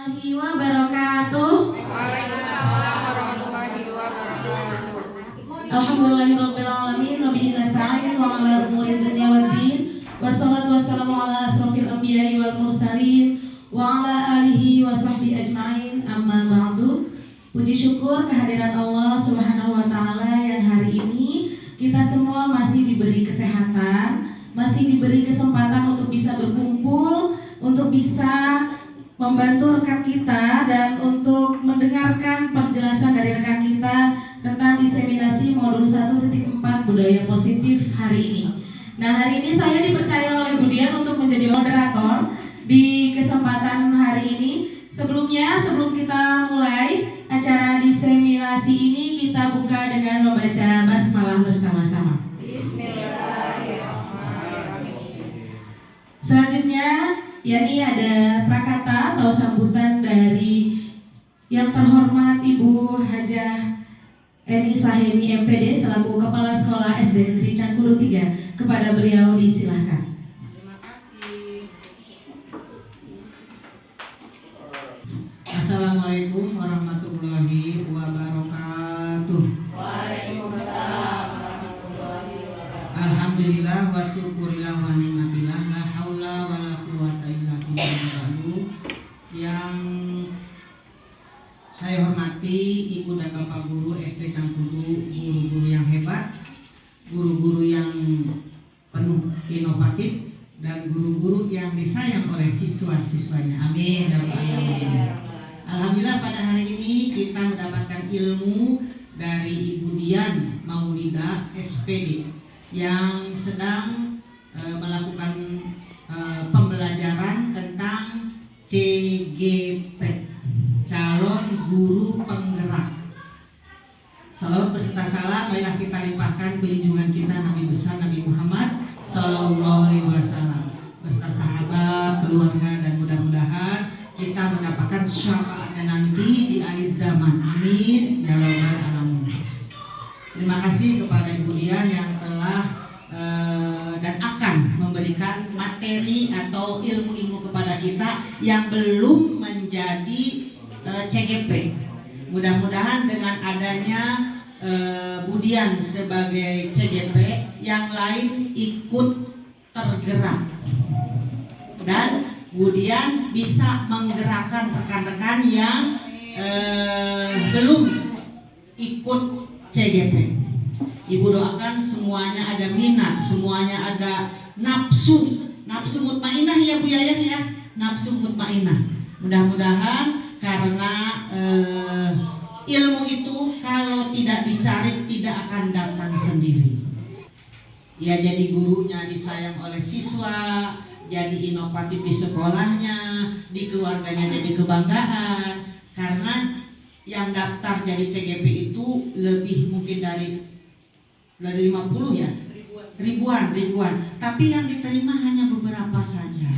warahmatullahi wabarakatuh. Waalaikumsalam warahmatullahi wabarakatuh. Alhamdulillahirabbil alamin wa bihi nasta'in wa ala umuri dunya waddin. Wassalatu wassalamu ala asrofil anbiya'i wal mursalin wa ala alihi wa sahbihi ajma'in. Amma ba'du. Puji syukur kehadiran Allah Subhanahu wa taala yang hari ini kita semua masih diberi kesehatan, masih diberi kesempatan untuk bisa berkumpul, untuk bisa membantu rekan kita dan untuk mendengarkan penjelasan dari rekan kita tentang diseminasi modul 1.4 budaya positif hari ini. Nah, hari ini saya dipercaya oleh Budian untuk menjadi moderator di kesempatan hari ini. Sebelum kita mulai acara diseminasi ini, kita buka dengan membaca basmalah bersama-sama. Bismillahirrahmanirrahim. Selanjutnya, yakni ada prakata atau sambutan dari yang terhormat Ibu Hajah Eni Sahemi MPD selaku Kepala Sekolah SD Negeri Cangkudu 3. Kepada beliau disilahkan. Terima kasih. Assalamualaikum warahmatullahi wabarakatuh. Waalaikumsalam warahmatullahi wabarakatuh. Alhamdulillah wa syukurillah wa nikmatillah la haula wa la quwata illa billah. Yang saya hormati Ibu dan Bapak Guru SD Cangkudu, guru-guru yang hebat, guru-guru yang penuh inovatif, dan guru-guru yang disayang oleh siswa-siswanya. Amin ya rabbal alamin. Alhamdulillah pada hari ini kita mendapatkan ilmu dari Ibu Dian Maulida SPD yang sedang melakukan pembelajaran tentang CGP, calon guru penggerak. Salawat beserta salam marilah kita limpahkan ke junjungan kita Nabi besar Nabi Muhammad Sallallahu Alaihi Wasallam beserta sahabat, keluarga, dan mudah-mudahan kita mendapatkan syafaatnya nanti di akhir zaman. Amin ya rabbal alamin. Terima kasih kepada Ibu Dian yang telah dan akan memberikan materi atau ilmu-ilmu kepada kita yang belum menjadi CGP. Mudah-mudahan dengan adanya Bu Dian sebagai CGP, yang lain ikut tergerak dan Bu Dian bisa menggerakkan rekan-rekan yang belum ikut CGP. Ibu doakan semuanya ada minat, semuanya ada nafsu mutmainah ya Bu Yayah ya, nafsu mutmainah. Mudah-mudahan karena ilmu itu kalau tidak dicari tidak akan datang sendiri. Ya, jadi gurunya disayang oleh siswa, jadi inovatif di sekolahnya, di keluarganya jadi kebanggaan. Karena yang daftar jadi CGP itu lebih mungkin dari 50 ya, ribuan. Tapi yang diterima hanya beberapa saja.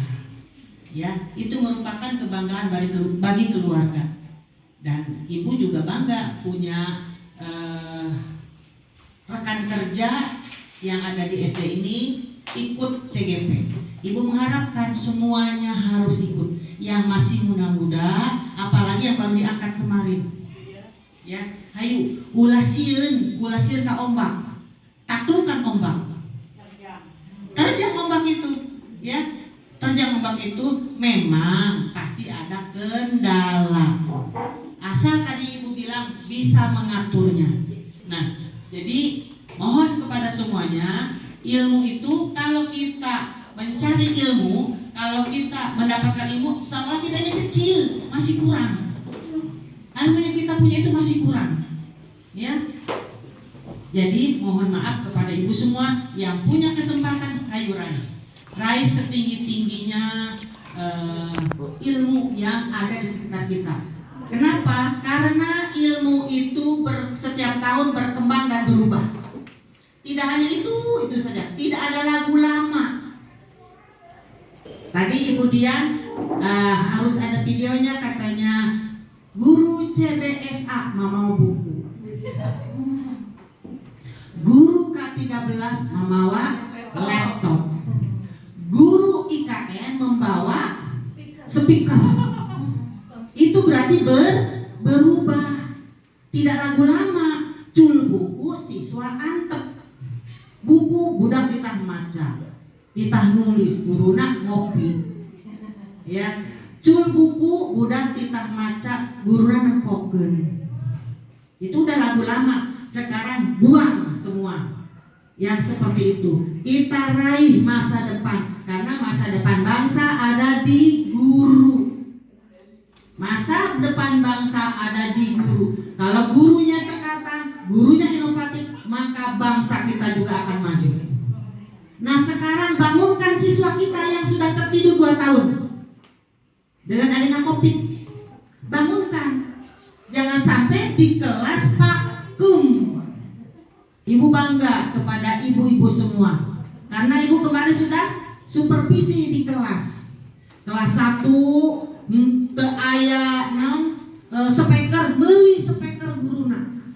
Ya, itu merupakan kebanggaan bagi keluarga. Dan ibu juga bangga punya rekan kerja yang ada di SD ini ikut CGP. Ibu mengharapkan semuanya harus ikut. Yang masih muda-muda, apalagi yang baru diangkat kemarin. Ya, ayo ulasieun ka ombak. Taklukkan ombak. Terjang ombak itu, ya. Terjang ombak itu memang pasti ada kendala. Asal tadi ibu bilang bisa mengaturnya. Nah, jadi mohon kepada semuanya, ilmu itu kalau kita mencari ilmu, kalau kita mendapatkan ilmu, sama kita ini kecil, masih kurang. Ilmu yang kita punya itu masih kurang, ya. Jadi mohon maaf kepada ibu semua yang punya kesempatan, ayo raih setinggi-tingginya ilmu yang ada di sekitar kita. Kenapa? Karena ilmu itu setiap tahun berkembang dan berubah. Tidak hanya itu saja. Tidak ada lagu lama. Tadi Ibu Dian harus ada videonya, katanya guru CBSA mau buku. Guru K13 membawa laptop. Guru IKN membawa speaker. Itu berarti berubah. Tidak lagu lama. Cul buku siswa antep. Buku budak ditah maca, ditah nulis, guruna ngopi. Ya, cul buku budak ditah maca, guruna nempokeun. Itu udah lagu lama. Sekarang buang semua yang seperti itu. Kita raih masa depan, karena masa depan bangsa ada di guru. Masa depan bangsa ada di guru. Kalau gurunya cekatan, gurunya inovatif, maka bangsa kita juga akan maju. Nah, sekarang bangunkan siswa kita yang sudah tertidur 2 tahun dengan adanya COVID. Bangunkan. Jangan sampai di kelas vakum. Ibu bangga kepada ibu-ibu semua, karena ibu kemarin sudah supervisi di kelas. Kelas 1 teu aya naon speaker, beli speaker guruna.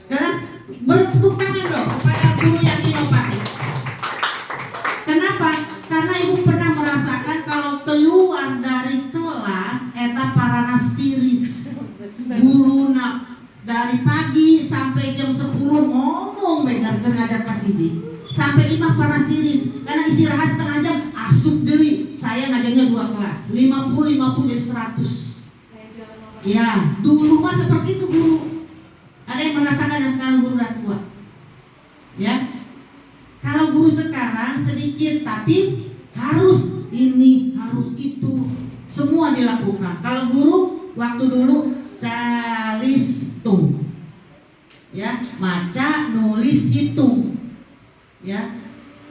Karena bertepuk tangan dong kepada guru yang inovatif. Kenapa? Karena ibu pernah merasakan kalau keluar dari kelas eta paranas tiris. Guruna dari pagi sampai jam 10 ngomong bener ngajar kelas 1 sampai imah panas tiris, karena istirahat setengah jam asup deui. Saya ngajarnya 2 kelas, 50 jadi 100. Ya, dulu mah seperti itu guru. Ada yang merasakan yang sekarang guru udah tua. Ya. Kalau guru sekarang sedikit, tapi harus ini, harus itu, semua dilakukan. Kalau guru waktu dulu calistung. Ya, maca, nulis, hitung. Ya.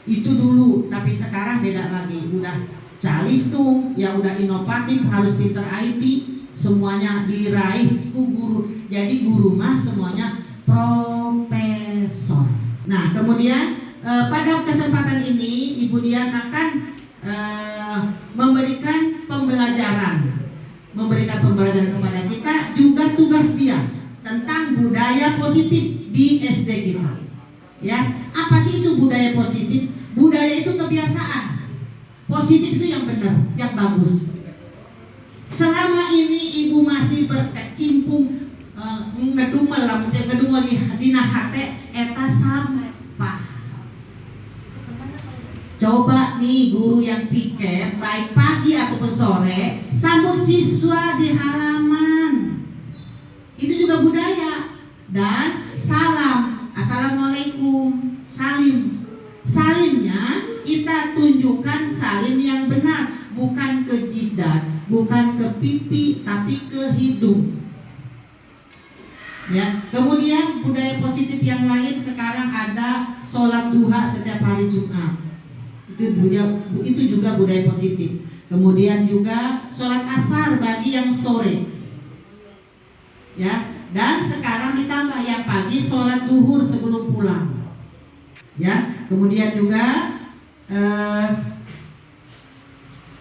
Itu dulu, tapi sekarang beda lagi. Udah calistung, ya udah inovatif, harus pinter IT, semuanya diraih ku guru. Jadi guru mah semuanya profesor. Nah, kemudian pada kesempatan ini Ibu Dian akan memberikan pembelajaran kepada kita, juga tugas dia tentang budaya positif di SD kita. Ya, apa sih itu budaya positif? Budaya itu kebiasaan. Positif itu yang benar, yang bagus. Selama ini ibu masih berkecimpung ngedumel lah, ngedumel di nahate eta sampah. Coba nih guru yang piket baik pagi ataupun sore sambut siswa di halaman. Itu juga budaya. Dan salam, assalamualaikum, salim. Salimnya kita tunjukkan salim yang benar, bukan ke jidat, bukan ke pipi, tapi ke hidung. Ya, kemudian budaya positif yang lain sekarang ada sholat duha setiap hari Jumat. Itu juga budaya positif. Kemudian juga sholat asar bagi yang sore. Ya, dan sekarang ditambah yang pagi sholat duhur sebelum pulang. Ya, kemudian juga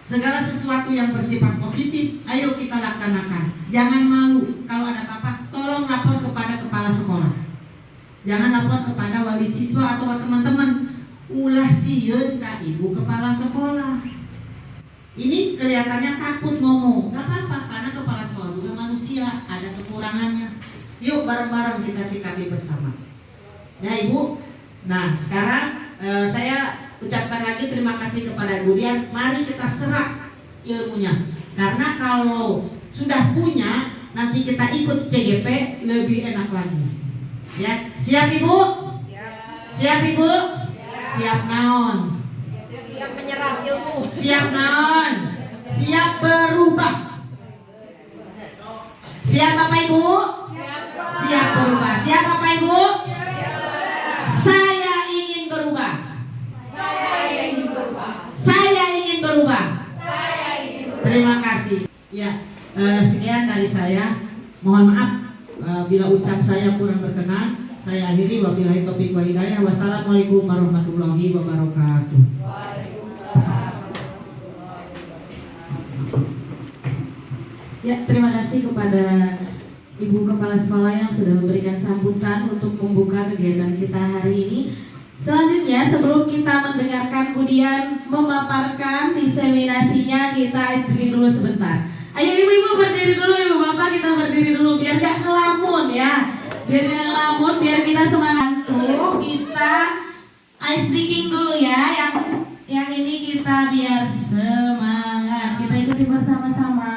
segala sesuatu yang bersifat positif, ayo kita laksanakan. Jangan malu. Kalau ada apa-apa, tolong lapor kepada kepala sekolah. Jangan lapor kepada wali siswa atau teman-teman. Ulah sieun ka ibu kepala sekolah. Ini kelihatannya takut ngomong. Gak apa-apa, karena kepala sekolah juga manusia, ada kekurangannya. Yuk bareng-bareng kita sikapi bersama. Ya ibu. Nah sekarang saya ucapkan lagi terima kasih kepada Bu Dian. Mari kita serap ilmunya, karena kalau sudah punya nanti kita ikut CGP lebih enak lagi. Ya, siap ibu? Siap ibu? Siap naon? Siap menyerap ilmu. Siap naon? Siap berubah. Siap Bapak Ibu? Siap berubah. Siap Bapak Ibu? Saya ingin berubah. Saya ingin berubah. Terima kasih. Ya, sekian dari saya. Mohon maaf bila ucap saya kurang berkenan. Saya akhiri, wabillahi taufiq wal hidayah. Wassalamualaikum warahmatullahi wabarakatuh. Ya, terima kasih kepada Ibu Kepala Sekolah yang sudah memberikan sambutan untuk membuka kegiatan kita hari ini. Selanjutnya, sebelum kita mendengarkan Bu Dian memaparkan diseminasinya, kita break dulu sebentar. Ayo ibu-ibu berdiri dulu, ibu bapak kita berdiri dulu biar gak ngelamun ya. Biar gak ngelamun, biar kita semangat tuh. Kita ice breaking dulu ya. Yang ini kita biar semangat. Kita ikuti bersama-sama.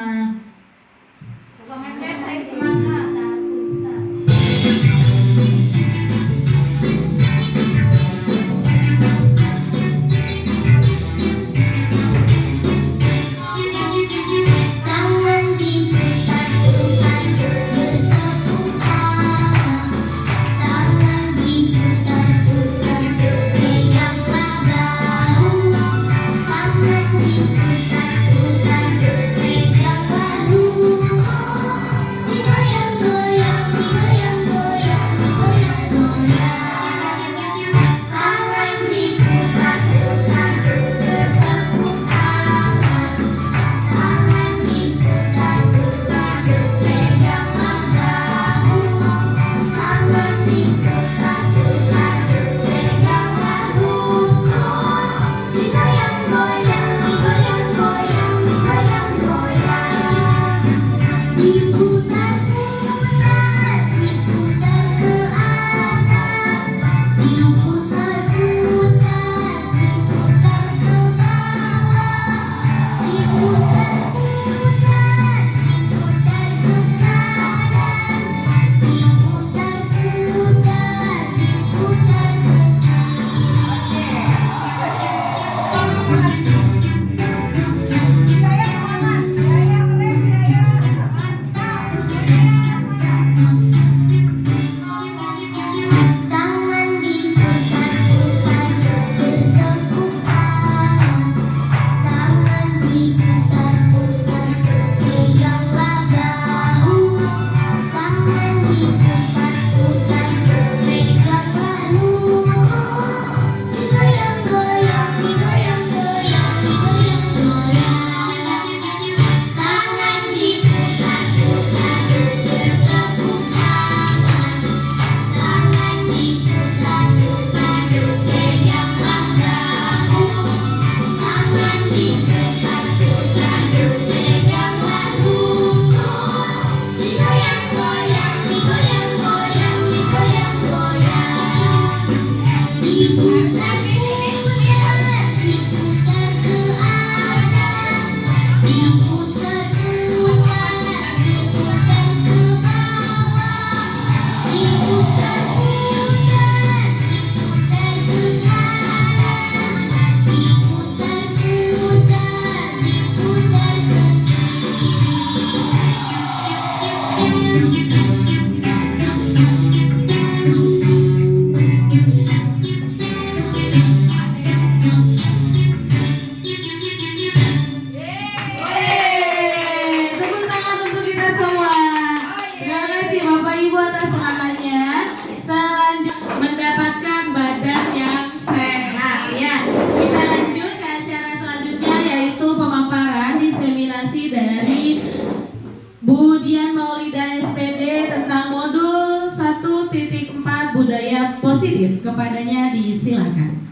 Budaya positif kepadanya disilakan.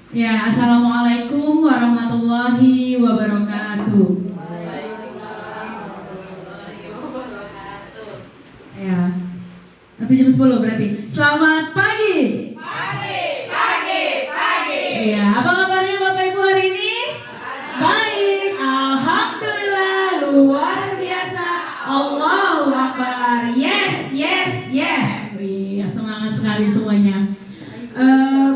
Ya, assalamualaikum warahmatullahi wabarakatuh. Ya, masih jam 10 berarti. Selamat pagi. Pagi. Ya, apa kabarnya Bapak Ibu hari ini? Baik, alhamdulillah, luar biasa. Allahu Akbar. Yes. Wih, semangat sekali semuanya.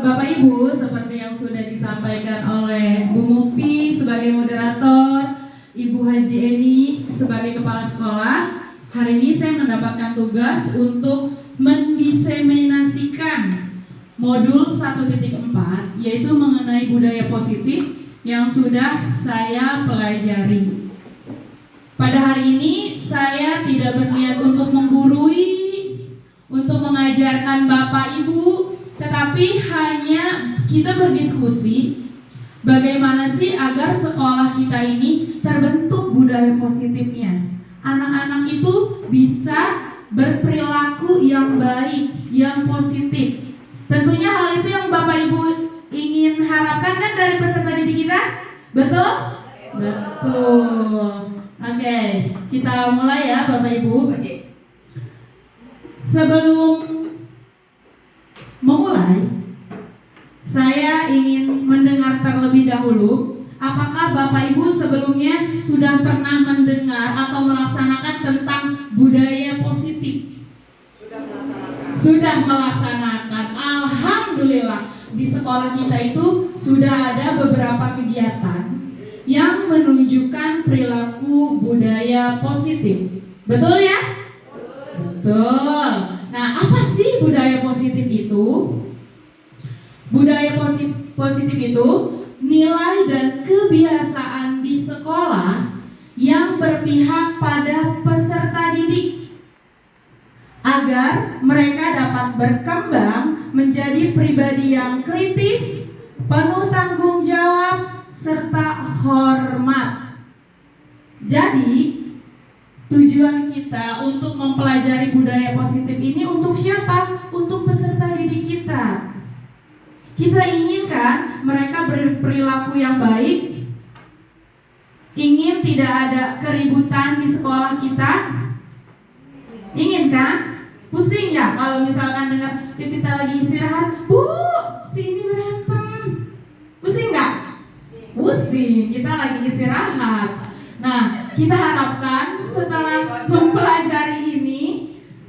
Bapak Ibu, seperti yang sudah disampaikan oleh Bu Mufti sebagai moderator, Ibu Haji Eni sebagai kepala sekolah, hari ini saya mendapatkan tugas untuk mendiseminasikan modul 1.4, yaitu mengenai budaya positif yang sudah saya pelajari. Pada hari ini saya tidak berniat untuk menggurui, untuk mengajarkan Bapak Ibu, tetapi hanya kita berdiskusi bagaimana sih agar sekolah kita ini terbentuk budaya positifnya. Anak-anak itu bisa berperilaku yang baik, yang positif. Tentunya hal itu yang Bapak Ibu ingin harapkan kan dari peserta didik kita? Betul? Betul. Oke, kita mulai ya Bapak Ibu. Sebelum memulai, saya ingin mendengar terlebih dahulu, apakah Bapak Ibu sebelumnya sudah pernah mendengar atau melaksanakan tentang budaya positif? Sudah melaksanakan. Alhamdulillah, di sekolah kita itu sudah ada beberapa kegiatan yang menunjukkan perilaku budaya positif. Betul ya? Betul. Nah, apa sih budaya positif itu? Budaya positif itu nilai dan kebiasaan di sekolah yang berpihak pada peserta didik agar mereka dapat berkembang menjadi pribadi yang kritis, penuh tanggung jawab, serta hormat. Jadi, tujuan kita untuk mempelajari budaya positif ini untuk siapa? Untuk peserta didik kita. Kita inginkan mereka berperilaku yang baik, ingin tidak ada keributan di sekolah kita. Ingin kan? Pusing ya kalau misalkan dengar kita lagi istirahat, Bu, sini berantem. Pusing nggak? Pusing, kita lagi istirahat. Nah, kita harapkan setelah mempelajari ini,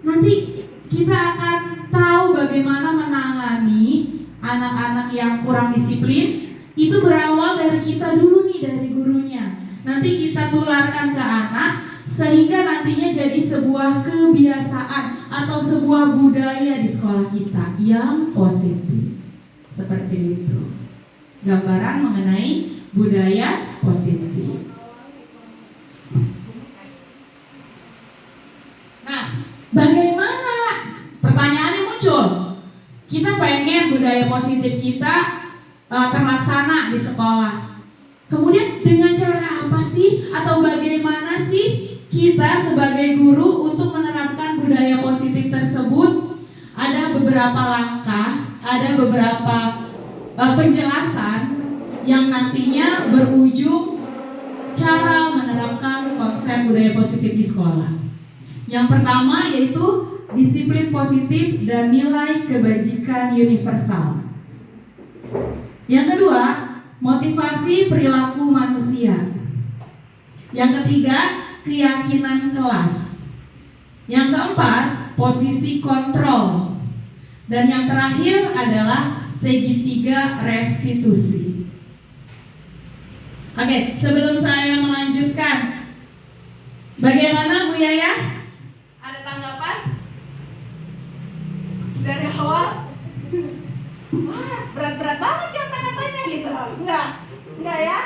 nanti kita akan tahu bagaimana menangani anak-anak yang kurang disiplin. Itu berawal dari kita dulu nih, dari gurunya. Nanti kita tularkan ke anak, sehingga nantinya jadi sebuah kebiasaan atau sebuah budaya di sekolah kita yang positif. Seperti itu gambaran mengenai budaya positif. Nah, bagaimana? Pertanyaannya muncul. Kita pengen budaya positif kita terlaksana di sekolah. Kemudian dengan cara apa sih? Atau bagaimana sih kita sebagai guru untuk menerapkan budaya positif tersebut? Ada beberapa langkah, ada beberapa penjelasan yang nantinya berujung cara menerapkan konsep budaya positif di sekolah. Yang pertama yaitu disiplin positif dan nilai kebajikan universal. Yang kedua, motivasi perilaku manusia. Yang ketiga, keyakinan kelas. Yang keempat, posisi kontrol. Dan yang terakhir adalah segitiga restitusi. Oke, sebelum saya melanjutkan, bagaimana Bu Yaya? Ada tanggapan? Dari awal? Wah, berat-berat banget ya kata-katanya gitu. Enggak ya?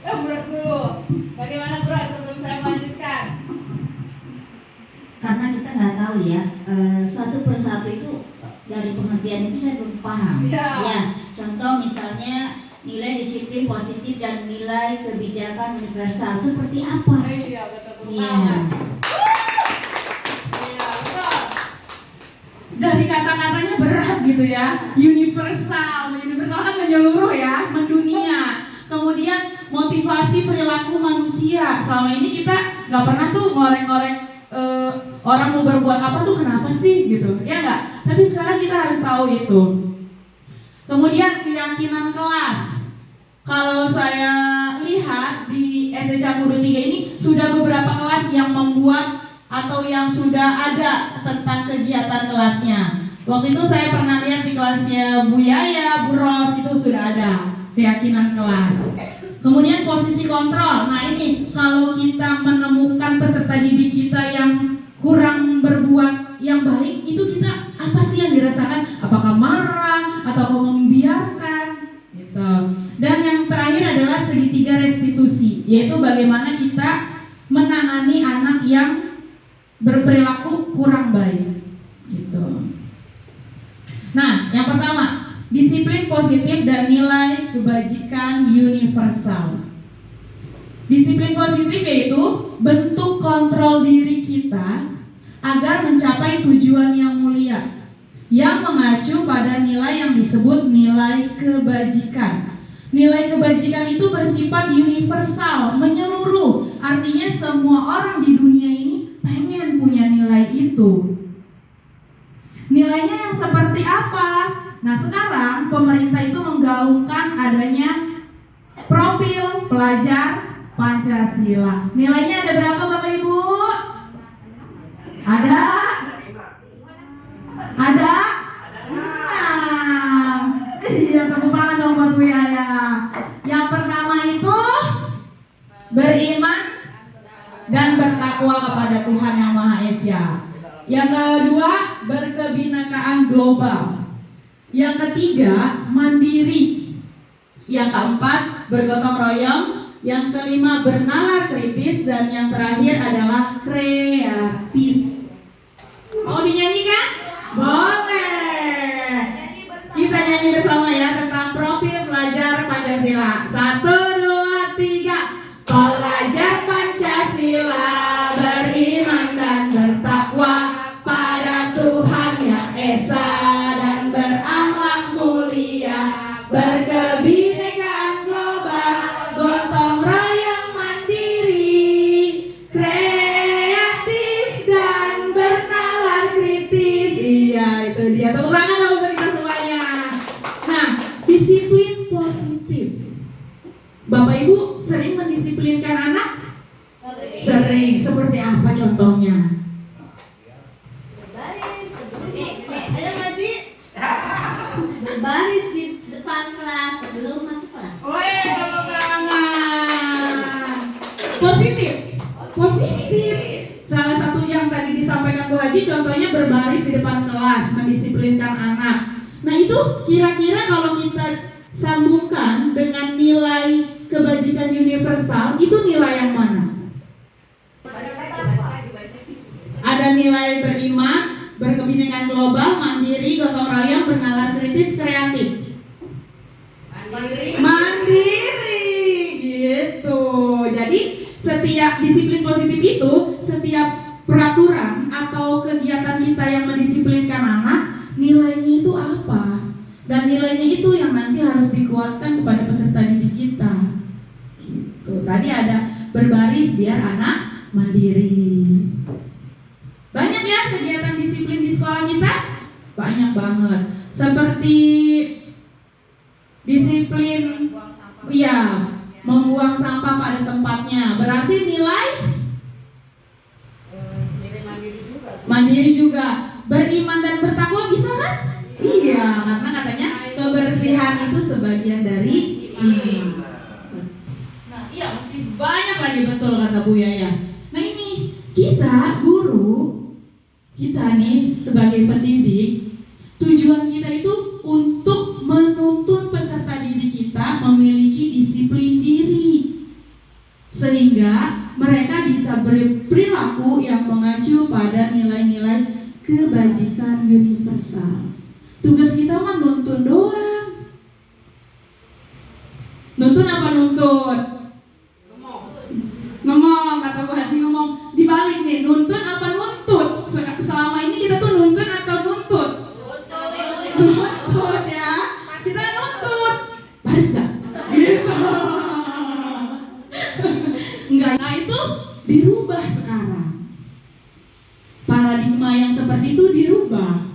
Berat dulu. Bagaimana Bro sebelum saya melanjutkan? Karena kita nggak tahu ya, satu persatu itu dari pengertian itu saya belum paham. Ya, contoh misalnya nilai disiplin positif dan nilai kebijakan universal seperti apa? Iya, betul. Iya. Iya, betul. Dari kata-katanya berat gitu ya. Universal kan menyeluruh ya, mendunia. Kemudian motivasi perilaku manusia. Selama ini kita nggak pernah tuh ngorek-ngorek orang mau berbuat apa tuh kenapa sih gitu, ya nggak? Tapi sekarang kita harus tahu itu. Kemudian keyakinan kelas. Kalau saya lihat di SD Cangkudu 3 ini sudah beberapa kelas yang membuat atau yang sudah ada tentang kegiatan kelasnya. Waktu itu saya pernah lihat di kelasnya Bu Yaya, Bu Ros itu sudah ada keyakinan kelas. Kemudian posisi kontrol. Nah ini kalau kita menemukan peserta didik kita yang kurang berbuat yang baik, itu kita apa sih yang dirasakan? Apakah marah atau membiarkan? Gitu. Dan yang terakhir adalah segitiga restitusi, yaitu bagaimana kita menangani anak yang berperilaku kurang baik. Gitu. Nah, yang pertama, disiplin positif dan nilai kebajikan universal. Disiplin positif yaitu bentuk kontrol diri kita agar mencapai tujuan yang mulia, yang mengacu pada nilai yang disebut nilai kebajikan. Nilai kebajikan itu bersifat universal kita itu menggaungkan adanya profil pelajar Pancasila. Nilainya ada berapa Bapak Ibu? Ada? Ada? Iya, tepuk tangan dong buat Bu Yaya. Yang pertama itu beriman dan bertakwa kepada Tuhan Yang Maha Esa. Yang kedua, berkebinekaan global. Yang ketiga, mandiri. Yang keempat, bergotong royong. Yang kelima, bernalar kritis. Dan yang terakhir adalah kreatif. Mau dinyanyikan? Boleh. Kita nyanyi bersama ya tentang profil pelajar Pancasila. 1, 2, 3. Pelajar Pancasila beriman dan bertakwa pada Tuhan Yang Esa dan berakhlak mulia, berkebinekaan global, gotong royong mandiri, kreatif dan bernalar kritis. Iya, itu dia. Tepuk tangan dong untuk kita semuanya. Nah, disiplin positif. Bapak Ibu sering mendisiplinkan anak? Sering. Seperti apa contohnya? Berbaris di depan kelas sebelum masuk kelas. Woi, tepuk tangan. Positif. Salah satu yang tadi disampaikan Bu Haji, contohnya berbaris di depan kelas, mendisiplinkan anak. Nah itu kira-kira kalau kita sambungkan dengan nilai kebajikan universal, itu nilai yang mana? Ada nilai beriman, berkebinekaan global, mandiri, gotong royong, bernalar kritis, kreatif. Mandiri gitu. Jadi setiap disiplin positif itu, setiap peraturan atau kegiatan kita yang mendisiplinkan anak, nilainya itu apa? Dan nilainya itu yang nanti harus dikuatkan kepada peserta didik kita. Gitu. Tadi ada berbaris biar anak mandiri. Banyak ya kegiatan disiplin di sekolah kita? Banyak banget. Seperti disiplin membuang sampah pada tempatnya. Berarti nilai mandiri juga. Beriman dan bertakwa bisa kan? Iya, karena katanya kebersihan itu sebagian dari iman. Nah, iya masih banyak lagi, betul kata Bu Yaya. Nah ini kita guru, kita nih sebagai pendidik, tujuan kita itu untuk menuntun peserta didik kita memiliki disiplin diri, sehingga mereka bisa berperilaku yang mengacu pada nilai-nilai kebajikan universal. Tugas kita mah nuntun doang. Nuntun apa nuntut? Ngomong, kata Bu Haji ngomong. Dibalik nih, nuntun apa nuntut? Selama ini kita tuh nuntun atau nuntut? Nuntut ya. Kita nuntut. Baris gak? Gitu. Enggak, nah itu dirubah sekarang. Paradigma yang seperti itu dirubah.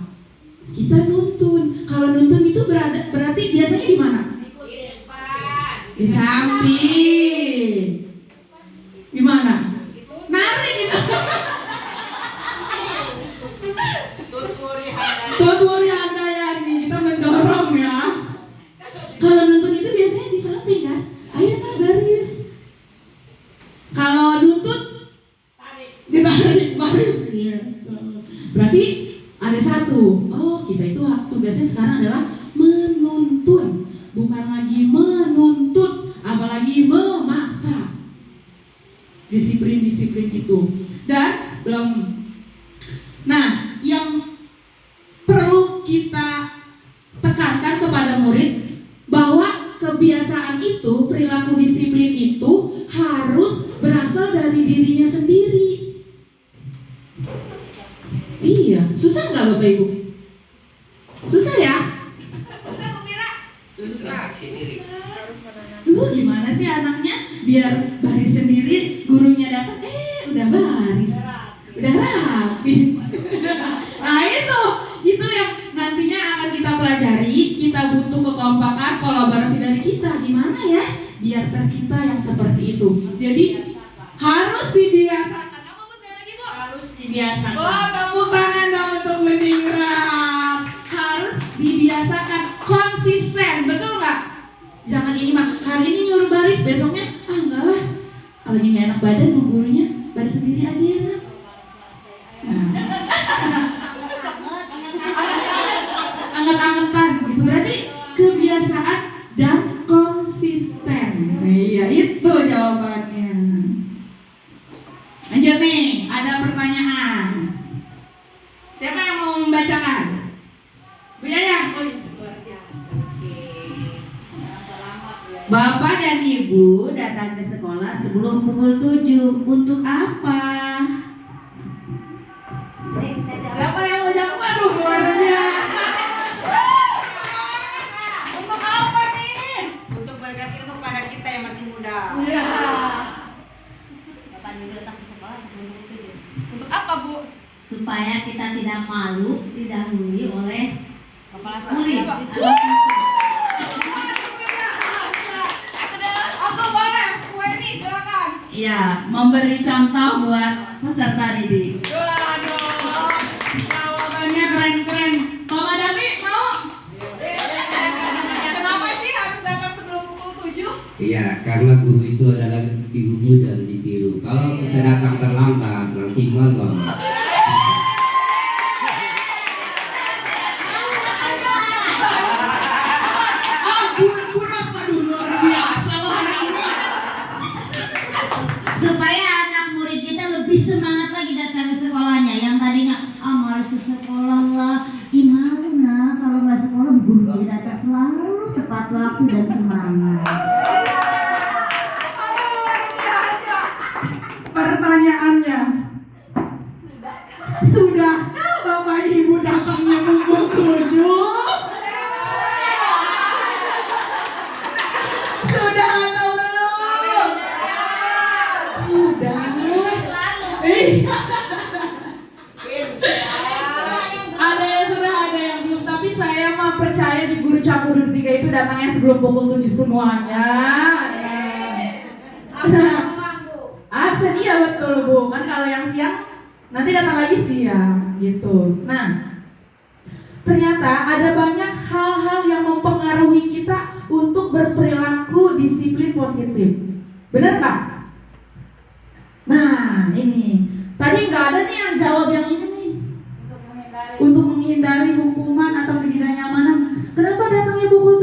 Kita nuntun. Kalau nuntun itu berarti biasanya di mana? Di samping. Gimana? Narik gitu. Tuturi handayani, kita mendorong ya. Kalau nuntun itu biasanya di samping kan? Ayo nak baris. Kalau nuntut ditarik baris. Iya. Berarti ada satu. Oh, kita itu tugasnya sekarang adalah menuntun, bukan lagi menuntut, apalagi memaksa. Disiplin itu. Dan belum. Nah, yang perlu kita tekankan kepada murid bahwa kebiasaan itu, perilaku disiplin itu harus berasal dari dirinya sendiri. Iya, susah nggak Bapak Ibu? Susah ya? Susah Bu Mira? Susah. Dulu gimana sih anaknya biar baris sendiri, gurunya dapat, udah baris, udah rapi. Nah itu yang nantinya akan kita pelajari. Kita butuh kekompakan itu. Jadi harus dibiasakan. Apa Bu sekali lagi Bu? Harus dibiasakan. Oh, tepuk tangan dong untuk Beningrat. Harus dibiasakan, konsisten, betul nggak? Jangan ini mah hari ini nyuruh baris, besoknya enggak lah. Kalau ini nggak enak badan bu gurunya, baris sendiri aja ya kan? Anget-angetan gitu. Berarti kebiasaan dan konsisten. Iya, itu jawabannya. Lanjut nih, ada pertanyaan. Siapa yang mau membacakan? Bu Yaya? Oh, luar biasa. Bapak dan Ibu datang ke sekolah sebelum pukul 7. Untuk apa? Siapa yang mau jawab? Aduh, luar biasa. Untuk apa nih? Untuk berkat ilmu pada kita yang masih muda. Iya. Bapak Ibu datang ke sekolah sebelum pukul 7. Untuk apa bu? Supaya kita tidak malu didahului oleh Kepala murid. Aku boleh, kue ini silakan. Iya, memberi contoh buat peserta didik. Waduh, jawabannya keren-keren. Mama Dami mau? Kenapa sih harus datang sebelum pukul 7? Iya, karena guru itu adalah dihujur dan ditiru. Kalau saya datang terlambat, nanti molor. Supaya anak murid kita lebih semangat lagi datang ke sekolahnya. Yang tadinya malas ke sekolah lah, malu nah kalau nggak sekolah, guru kita datang selalu tepat waktu dan semangat. Pertanyaannya, sudahkah Bapak Ibu datangnya pukul 7? Sudah atau belum? Sudah. Ada yang sudah, ada yang belum. Tapi saya mah percaya di guru campur 3 itu datangnya sebelum pukul 7 semuanya. Absen iya betul bu. Kan kalau yang siang nanti datang lagi siang gitu. Nah, ternyata ada banyak hal-hal yang mempengaruhi kita untuk berperilaku disiplin positif. Benar Pak? Nah ini tadi nggak ada nih yang jawab yang ini nih. Untuk menghindari hukuman atau ketidaknyamanan. Kenapa datangnya pukul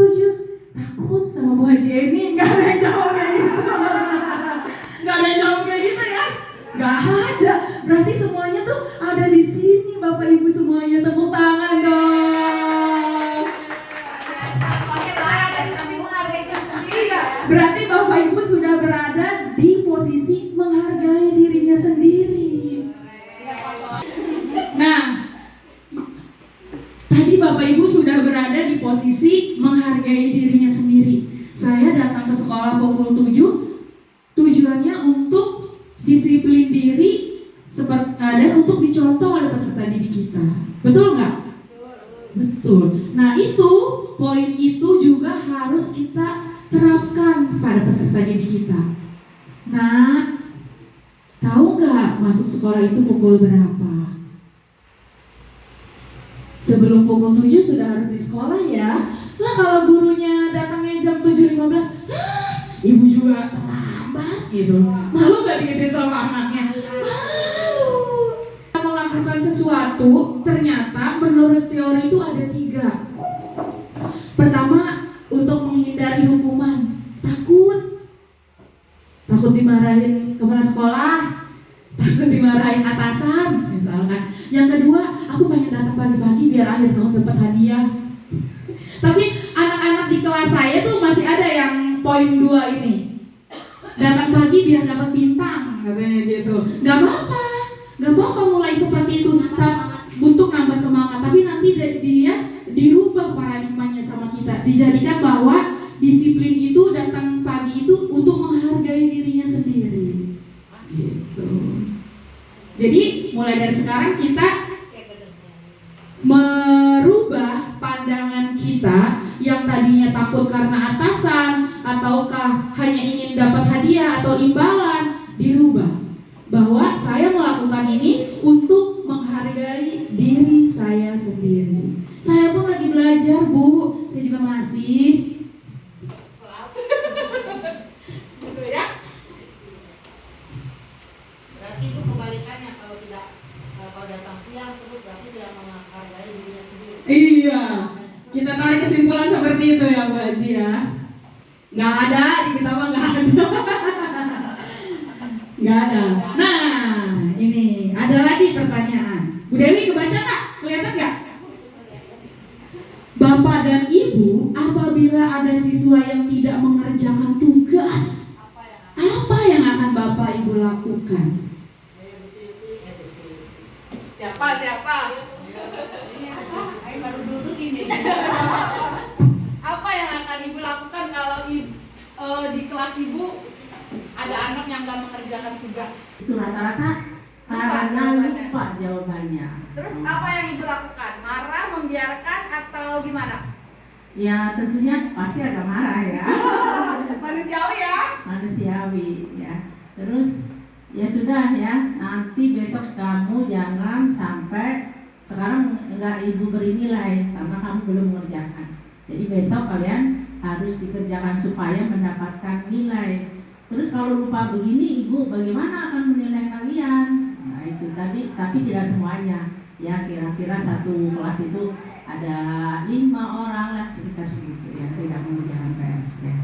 7? Takut sama Bu Haji ini. Nggak ada yang jawab kayak gitu. Nggak ada yang jawab kayak gitu ya? Nggak ada. Berarti semuanya tuh ada di sini Bapak Ibu semuanya. Tepuk tangan dong. Iya, berarti Bapak Ibu sudah berada di posisi menghargai dirinya sendiri. Nah, tadi Bapak Ibu sudah berada di posisi menghargai dirinya sendiri. Saya datang ke sekolah pukul 7 tujuannya untuk disiplin diri dan untuk dicontoh oleh peserta didik kita. Betul nggak? Betul. Nah itu, poin itu juga harus kita terapkan pada peserta didik kita. Nah, tahu nggak masuk sekolah itu pukul berapa? Sebelum pukul 7 sudah harus di sekolah ya. Lah kalau gurunya datangnya jam 7.15, ibu juga terlambat gitu. Malu nggak digituin sama anaknya? Malu. Melakukan sesuatu ternyata menurut teori itu ada 3. Pertama, untuk menghindari hukuman. Takut dimarahin kepala sekolah, takut dimarahin atasan misalkan. Yang kedua, aku pengen datang pagi-pagi biar akhir tahun dapat hadiah. Tapi anak-anak di kelas saya tuh masih ada yang poin 2 ini. Datang pagi biar dapat bintang, katanya gitu. Gak apa-apa mulai seperti itu. Untuk nambah semangat. Tapi nanti dia dirubah paradigmanya sama kita. Dijadikan bahwa disiplin itu datang pagi itu untuk menghargai dirinya sendiri. Gitu. Jadi mulai dari sekarang kita merubah pandangan kita yang tadinya takut karena atasan ataukah hanya ingin dapat hadiah atau imbalan dirubah, bahwa saya melakukan ini untuk menghargai diri saya sendiri. Saya pun lagi belajar, Bu. Saya juga masih. Gitu ya. Berarti Ibu kebalikannya, kalau datang siang terus berarti tidak menghargai dirinya sendiri. Iya, kita tarik kesimpulan seperti itu ya Bu Haji ya. Nggak ada, di kita mah nggak ada. Nggak ada. Nah, ini ada lagi pertanyaan. Bu Dewi kebaca nggak? Kelihatan nggak? Bapak dan Ibu, apabila ada siswa yang tidak mengerjakan tugas, apa yang akan Bapak Ibu lakukan? Siapa? Ayo baru duduk ini. Apa yang akan ibu lakukan kalau di kelas ibu ada anak yang nggak mengerjakan tugas? Itu rata-rata karena lupa jawabannya. Terus apa yang ibu lakukan? Marah, membiarkan, atau gimana? Ya tentunya pasti agak marah ya, Manusiawi ya. manusiawi ya. Terus ya sudah ya, nanti besok kamu jangan sampai sekarang enggak ibu beri nilai karena kamu belum mengerjakan. Jadi besok kalian harus dikerjakan supaya mendapatkan nilai. Terus kalau lupa begini, ibu bagaimana akan menilai kalian? Nah itu tadi, tapi tidak semuanya. Ya kira-kira satu kelas itu ada 5 orang lah sekitar segitu ya, tidak mengerjakan PR. Ya.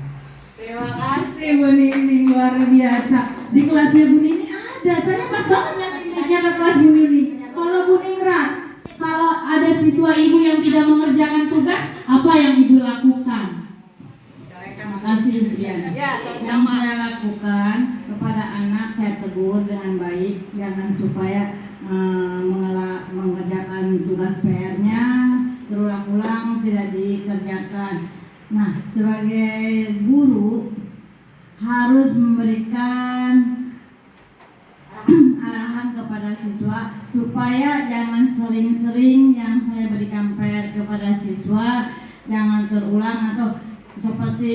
Terima kasih. Bu Nini luar biasa. Di kelasnya Bu Nini ada. Saya pas banget ngasihnya ke kelas Bu Nini. Kalau Bu Ningrat, kalau ada siswa ibu yang tidak mengerjakan tugas, apa yang ibu lakukan? Terima kasih Ibu Diana. Ya, Yang saya lakukan kepada anak saya tegur dengan baik, jangan supaya mengerjakan tugas PR-nya berulang-ulang tidak dikerjakan. Nah, sebagai guru harus memberikan arahan kepada siswa supaya jangan sering-sering yang saya berikan PR kepada siswa jangan terulang atau seperti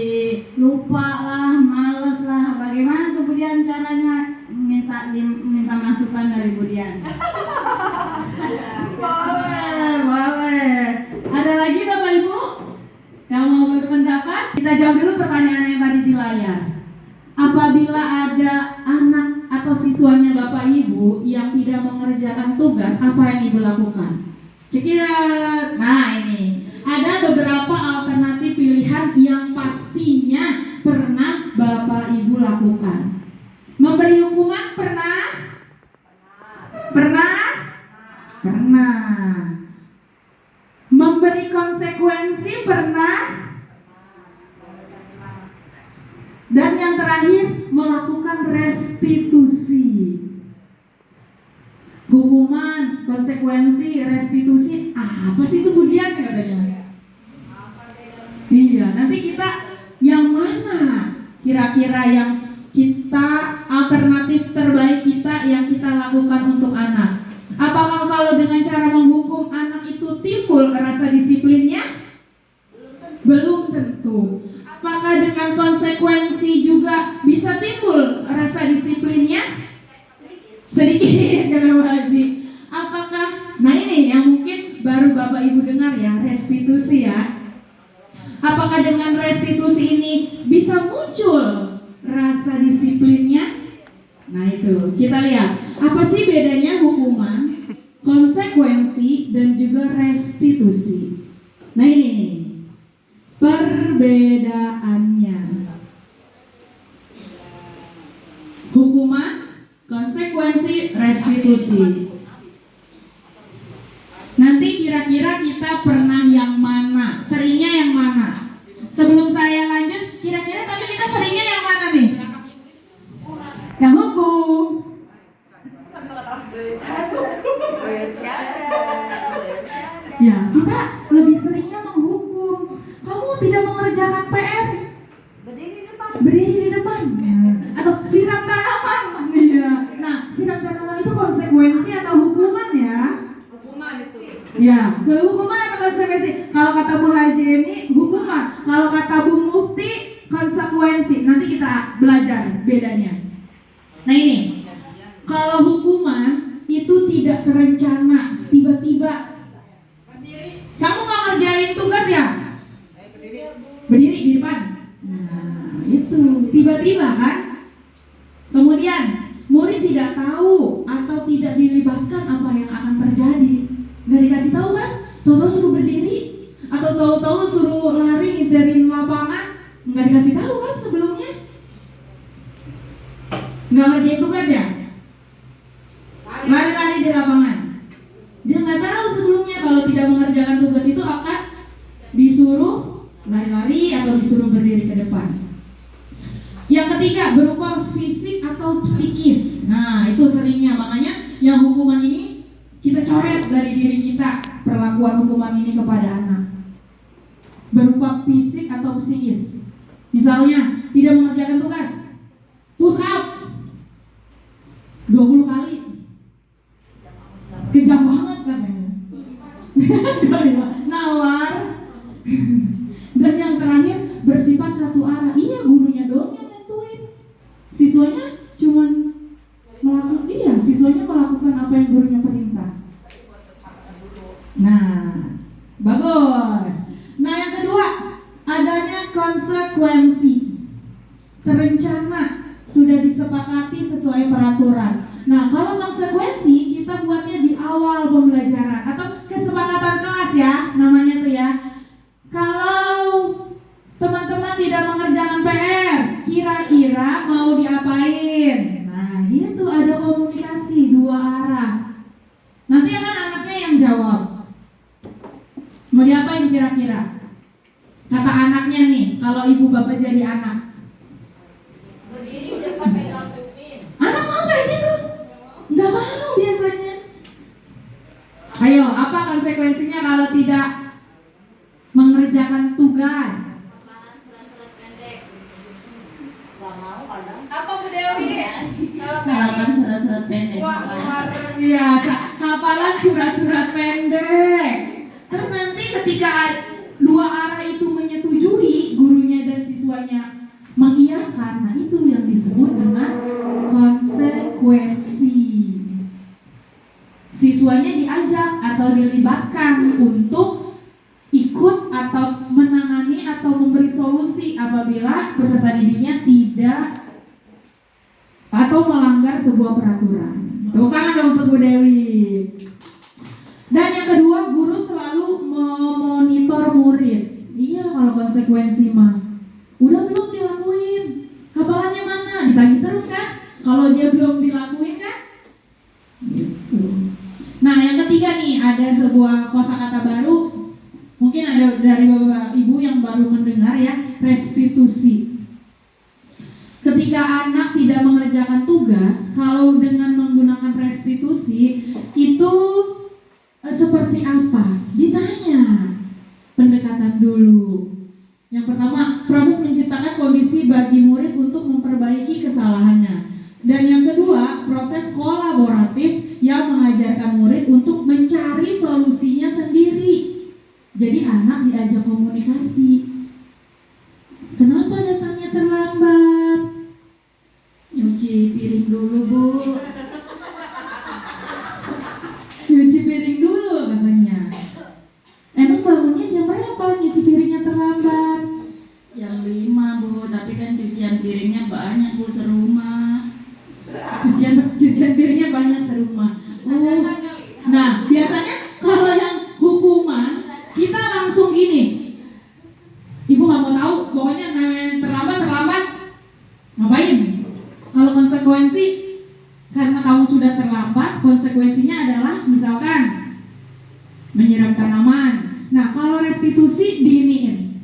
lupa lah, males lah. Bagaimana kemudian caranya minta masukan dari Budian? Boleh. Ada lagi Bapak Ibu yang mau berpendapat? Kita jawab dulu pertanyaan yang tadi di layar. Apabila ada anak atau siswanya Bapak Ibu yang tidak mengerjakan tugas, apa yang Ibu lakukan? Cekirat. Nah ini ada beberapa alternatif pilihan yang pastinya pernah Bapak Ibu lakukan. Memberi hukuman pernah? Pernah? Pernah. Memberi konsekuensi pernah? Dan yang terakhir, melakukan restitusi. Hukuman, konsekuensi, restitusi, apa sih itu Budian katanya? Iya, nanti kita yang mana kira-kira yang kita alternatif terbaik kita yang kita lakukan untuk anak? Apakah kalau dengan cara menghukum anak itu timbul rasa disiplinnya? Belum tentu. Apakah dengan konsekuensi juga bisa timbul rasa disiplinnya? Sedikit kata Bu Haji. Apakah, nah ini yang mungkin baru Bapak Ibu dengar ya, restitusi ya. Apakah dengan restitusi ini bisa muncul rasa disiplinnya? Nah itu, kita lihat apa sih bedanya hukuman, konsekuensi, dan juga restitusi. Nah ini perbedaannya. Hukuman, konsekuensi, restitusi. Nanti kira-kira kita pernah yang mana? Seringnya yang mana? Sebelum saya lanjut, kira-kira tapi kita seringnya yang mana nih? Yang hukum. Ya, kita lebih seringnya menghukum. Kamu tidak mengerjakan PR. Berdiri di depan. Atau siram tanaman. Iya. Nah, siram tanaman itu konsekuensi atau hukuman ya? Hukuman itu. Ya, hukuman atau konsekuensi? Kalau kata Bu Haji ini hukuman. Kalau kata Bu Mufti konsekuensi. Nanti kita belajar bedanya. berencana, tiba-tiba kamu nggak ngerjain tugas ya? Berdiri di depan. Nah, itu tiba-tiba kan? Kemudian murid tidak tahu atau tidak dilibatkan apa yang akan terjadi. Nggak dikasih tahu kan? Tahu-tahu suruh berdiri atau tahu-tahu suruh lari ngiterin lapangan. Nggak dikasih tahu kan sebelumnya? Nggak ngerjain tugas ya? Lari-lari di lapangan. Dia nggak tahu sebelumnya kalau tidak mengerjakan tugas itu akan disuruh lari-lari atau disuruh berdiri ke depan. Yang ketiga, berupa fisik atau psikis. Nah, itu seringnya, makanya yang hukuman ini kita coret dari diri kita, perlakuan hukuman ini kepada anak. Berupa fisik atau psikis. Misalnya, tidak mengerjakan tugas, push up 20 kali. Kejam banget katanya. Nawar. Dan yang terakhir, bersifat satu arah. Iya, gurunya doang yang nentuin. Siswanya cuman siswanya melakukan apa yang gurunya perintah. Nah, bagus. Nah, yang kedua, adanya konsekuensi. Terencana, sudah disepakati sesuai peraturan. Nah, kalau konsekuensi kita buatnya di awal pembelajaran atau kesepakatan kelas ya, namanya tuh ya. Kalau teman-teman tidak mengerjakan PR, kira-kira mau diapain? Nah, itu ada komunikasi dua arah. Nanti akan anaknya yang jawab. Mau diapain kira-kira? Kata anaknya nih, kalau ibu bapak jadi anak. Berdiri depan pegang kuping. Anak mau kayak gitu? Nggak mau biasanya. Ayo, apa konsekuensinya kalau tidak mengerjakan tugas? Hafalan surat-surat pendek. Gak mau kadang. Apa Bu Dewi? Kalau Hafalan surat-surat pendek. Wah, Iya, hafalan surat-surat pendek. Terus nanti ketika dua arah itu menyetujui, gurunya dan siswanya mengiyakan, nah itu yang disebut dengan konsekuensi. Siswanya diajak atau dilibatkan untuk ikut atau menangani atau memberi solusi apabila peserta didiknya tidak atau melanggar sebuah peraturan. Tepuk tangan dong untuk Bu Dewi. Dan yang kedua, guru selalu memonitor murid. Iya, kalau konsekuensi mah udah belum dilakuin, hafalannya mana? Ditagih terus kan? Kalau dia belum dilakuin kan? Gitu. Nah, yang ketiga nih, ada sebuah kosakata baru. Mungkin ada dari Bapak Ibu yang baru mendengar ya, restitusi. Ketika anak tidak mengerjakan tugas, kalau dengan menggunakan restitusi itu seperti apa? Ditanya. Pendekatan dulu. Yang pertama, proses menciptakan kondisi bagi murid untuk memperbaiki kesalahannya. Dan yang kedua, proses kolaboratif yang mengajarkan murid untuk mencari solusinya sendiri. Jadi anak diajak komunikasi. Kenapa datangnya terlambat? Nyuci piring dulu, Bu. Nyuci piring dulu katanya. Emang bangunnya jam berapa? Nyuci piringnya terlambat? Jam 5 Bu, tapi kan cucian piringnya banyak Bu serumah. Cucian piringnya banyak serumah. Nah, biasanya kalau yang hukuman kita langsung gini. Ibu nggak mau tahu, pokoknya terlambat. Ngapain? Kalau konsekuensi karena kamu sudah terlambat, konsekuensinya adalah misalkan menyiram tanaman. Nah, kalau restitusi diiniin.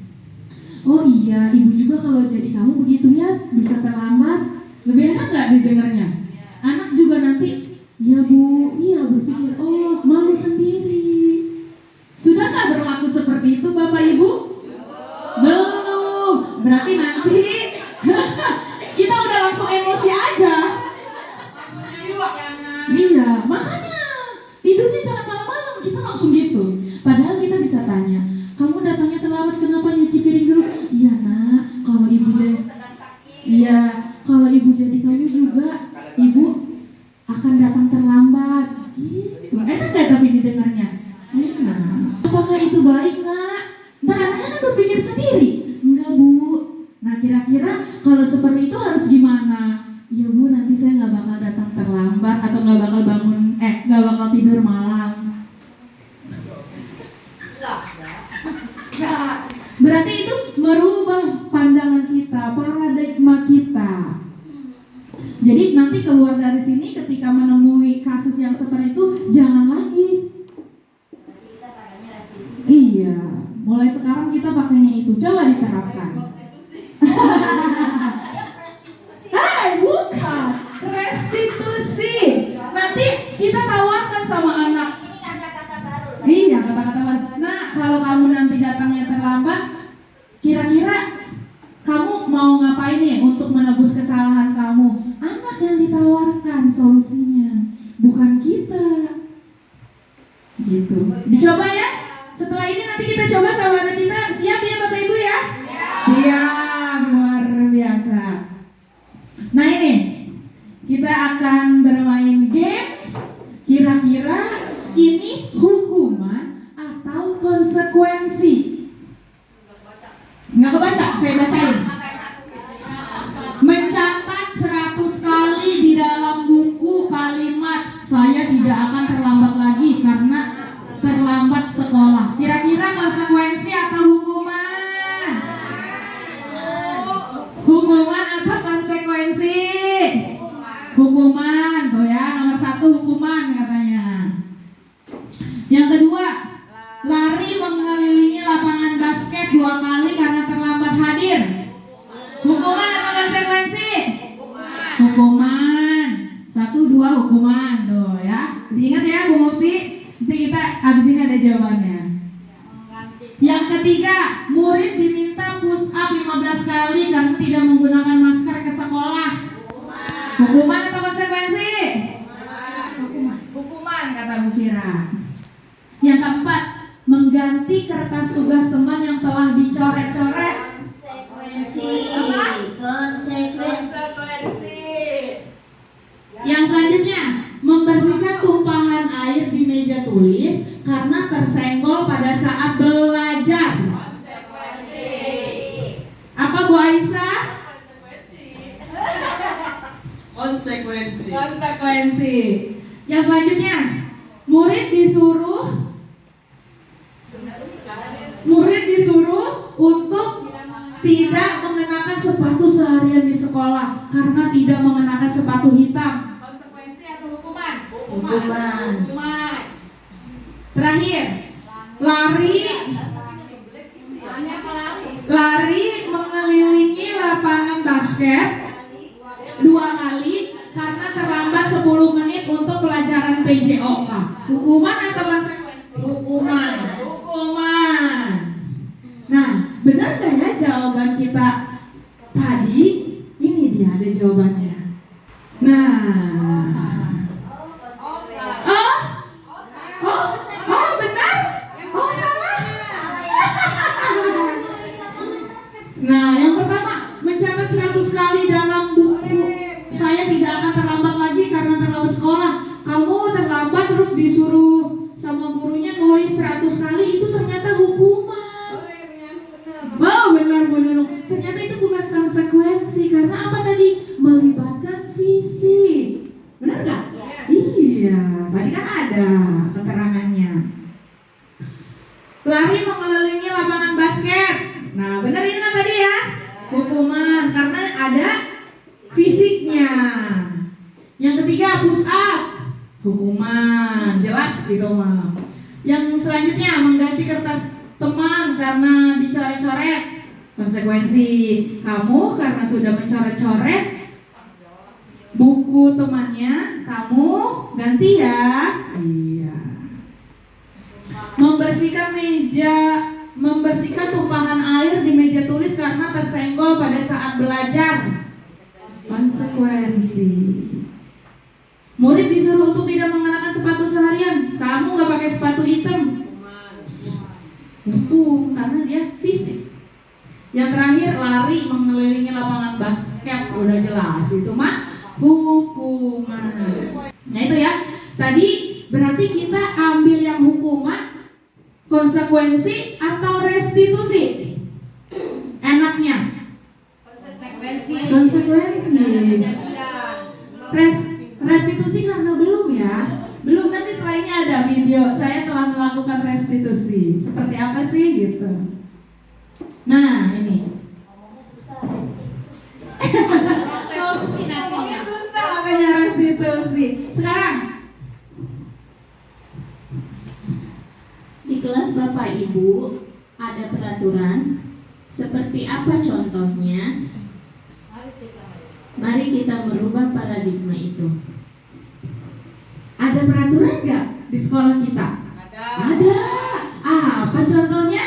Oh iya, ibu juga kalau jadi kamu begitu ya, bisa terlambat. Lebih enak nggak didengarnya? Anak juga nanti, ya Bu, iya berpikir, oh malu sendiri. Sudahkah berlaku seperti itu Bapak Ibu? Belum. Berarti nanti kita udah langsung emosi aja. Iya, makanya tidurnya jangan malam-malam, kita langsung gitu. Padahal kita bisa tanya, kamu datangnya terlambat kenapa nyuci piring dulu? Iya nak, kalau ibu jadi, iya kalau ibu jadi kamu juga terlambat atau nggak bakal nggak bakal tidur malam. Berarti itu merubah pandangan kita, paradigma kita. Jadi nanti keluar dari sini ketika menemui kasus yang seperti itu, jangan lagi. Iya, mulai sekarang kita pakainya itu. Coba diterapkan. Bukan restitusi. Nanti kita tawarkan sama anak. Iya, kata-kata baru. Nah, kalau kamu nanti datangnya terlambat, kira-kira kamu mau ngapain nih untuk menebus kesalahan kamu? Anak yang ditawarkan solusinya, bukan kita. Gitu. Dicoba ya. Setelah ini nanti kita coba sama anak kita. Siap ya Bapak Ibu ya? Siap, luar biasa. Nah ini, kita akan bermain games. Kira-kira ini hukuman atau konsekuensi? Nggak kebaca, saya bacain. Mencatat 100 kali di dalam buku kalimat saya tidak akan terlambat lagi karena terlambat sekolah. Kira-kira konsekuensi atau hukuman? Hukuman atau konsekuensi? Hukuman, tuh ya, nomor 1 hukuman katanya. Yang kedua, lari mengelilingi lapangan basket 2 kali karena terlambat hadir. Hukuman atau konsekuensi? Hukuman. 1, 2 hukuman, tuh ya. Diingat ya Bu Mufti. Nanti kita abis ini ada jawabannya. Yang ketiga, murid diminta push up 15 kali karena tidak menggunakan masker ke sekolah. Hukuman atau konsekuensi? Hukuman kata Bu Fira. Yang keempat, mengganti kertas tugas teman yang telah dicoret-coret. Konsekuensi. Yang selanjutnya, membersihkan tumpahan air di meja tulis karena tersenggol pada saat belajar. Konsekuensi. Apa Bu Aisyah? Konsekuensi. Konsekuensi. Yang selanjutnya, murid disuruh untuk tidak mengenakan sepatu seharian di sekolah karena tidak mengenakan sepatu hitam. Konsekuensi atau hukuman? Hukuman. Hukuman. Terakhir, lari mengelilingi lapangan basket 2 kali karena terlambat 10 menit untuk pelajaran PJOK. Hukuman atau konsekuensi? Hukuman. Nah, benar gak ya jawaban kita tadi? Ini dia ada jawabannya. Nah, oh benar? Oh salah? Nah, yang pertama, mencatat 100 kali dalam buku saya tidak akan terlambat lagi karena terlambat sekolah. Kamu terlambat terus disuruh sama gurunya nulis 100 kali, itu ternyata hukuman. Oh benar. Ternyata itu bukan konsekuensi karena apa tadi? Melibatkan fisik. Benar nggak? Iya. Tadi kan ada keterangannya. Lari mengelilingi lapangan basket. Nah benar ini kan tadi ya? Hukuman karena ada fisiknya. Yang ketiga push up. Hukuman. Jelas di rumah. Yang selanjutnya mengganti kertas teman karena dicoret-coret. Konsekuensi, kamu karena sudah mencoret-coret buku temannya, kamu ganti ya. Iya. Membersihkan tumpahan air di meja tulis karena tersenggol pada saat belajar. Konsekuensi. Murid disuruh untuk tidak mengenakan sepatu seharian. Kamu nggak pakai sepatu hitam. Hukum karena dia fisik. Yang terakhir lari mengelilingi lapangan basket, udah jelas itu mah hukuman. Nah itu ya. Tadi berarti kita ambil yang hukuman, konsekuensi atau restitusi? Enaknya? Konsekuensi. Restitusi karena belum ya. Belum, nanti setelahnya ada video saya telah melakukan restitusi. Seperti apa sih gitu. Nah, ini. Restitusi nantinya. Susah makanya restitusi. Sekarang Di kelas Bapak Ibu ada peraturan seperti apa contohnya? Mari kita merubah paradigma itu. ada peraturan nggak di sekolah kita? Ada. Apa contohnya?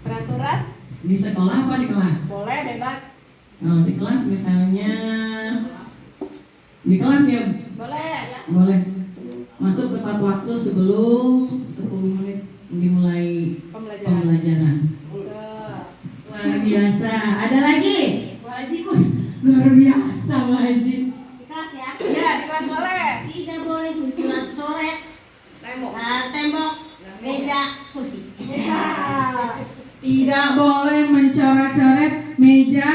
Peraturan Di sekolah apa di kelas? boleh bebas. Oh, di kelas misalnya di kelas ya Boleh. boleh masuk tepat waktu sebelum 10 menit dimulai Pembelajaran. pembelajaran. Luar biasa. Ada lagi? Bu Haji. Luar biasa, Bu Haji. Kelas ya. Ya, di kelas boleh. Tidak boleh mencoret-coret tembok, meja, kursi. Ya. Tidak boleh mencoret-coret meja,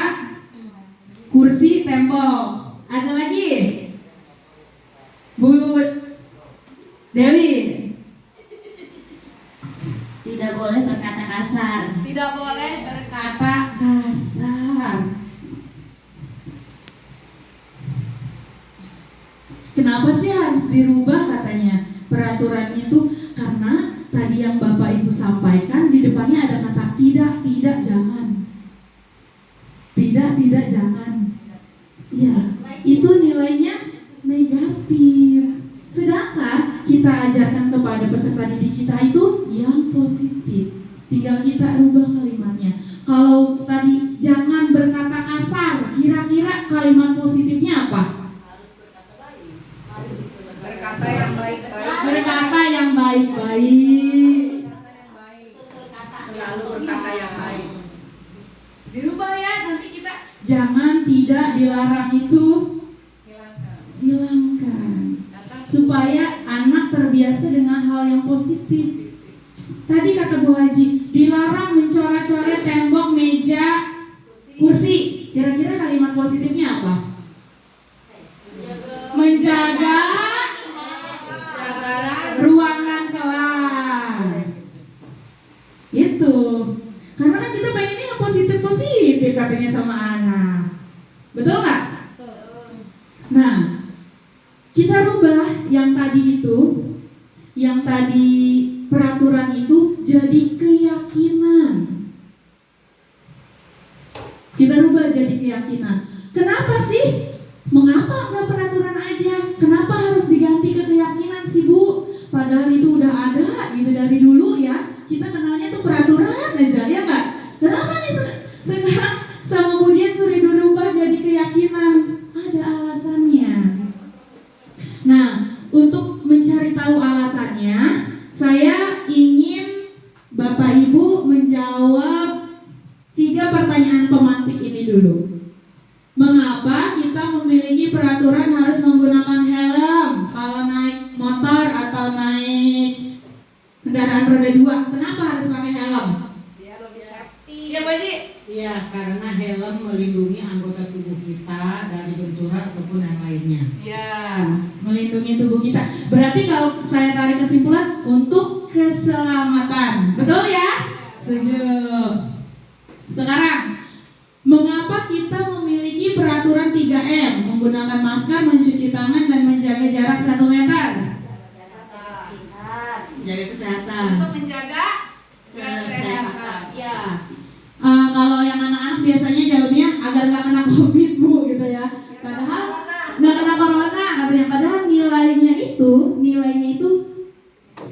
kursi, tembok. Ada lagi? Bu Dewi. Tidak boleh berkata kasar. Tidak boleh berkata. Kata kasar. Kenapa sih harus dirubah katanya peraturan itu? Karena tadi yang Bapak Ibu sampaikan di depannya ada kata tidak, jangan. Tidak, jangan. Ya, itu nilainya negatif. Sedangkan kita ajarkan kepada peserta didik kita itu yang positif. Tinggal kita rubah kalimatnya. Kalau tadi jangan berkata kasar, kira-kira kalimat positifnya apa? Berkata yang baik-baik. Berkata yang baik-baik. Selalu berkata yang baik. Dirubah ya, nanti kita jangan, tidak, dilarang itu hilangkan. Supaya anak terbiasa dengan hal yang positif. Tadi kata Bu Haji, dilarang mencoret-coret tembok, meja, kursi. Kira-kira kalimat positifnya apa? Menjaga ruangan kelas. Itu. Karena kan kita pengennya yang positif-positif katanya sama anak. Betul nggak? Nah, kita rubah yang tadi itu, yang tadi peraturan itu jadi keyakinan. Kita rubah jadi keyakinan. Kenapa sih? Mengapa nggak peraturan aja? Kenapa harus diganti ke keyakinan sih Bu? Padahal itu udah ada gitu dari dulu ya. Kita kenalnya tuh peraturan aja ya nggak? Kenapa nih sekarang sama Bu Dian suruh dirubah jadi keyakinan? Ada alasannya. Nah, untuk mencari tahu alasannya, saya ingin Bapak Ibu menjawab 3 pertanyaan pemantik ini dulu. Mengapa kita memiliki peraturan harus menggunakan helm kalau naik motor atau naik kendaraan roda 2? Kenapa harus pakai helm? Biar lebih safety. Ya, Bu Haji. Iya, karena helm melindungi anggota tubuh kita dari benturan ataupun yang lainnya. Ya. Melindungi tubuh kita. Berarti kalau saya tarik kesimpulan untuk keselamatan. Betul ya? Setuju. Sekarang, mengapa kita memiliki peraturan 3M? Menggunakan masker, mencuci tangan, dan menjaga jarak 1 meter. Jaga kesehatan. Untuk menjaga kesehatan. Kesehatan. Ya. Kalau yang anak-anak biasanya jawabnya agar nggak kena COVID Bu gitu ya. Padahal nggak kena corona katanya. Padahal nilainya itu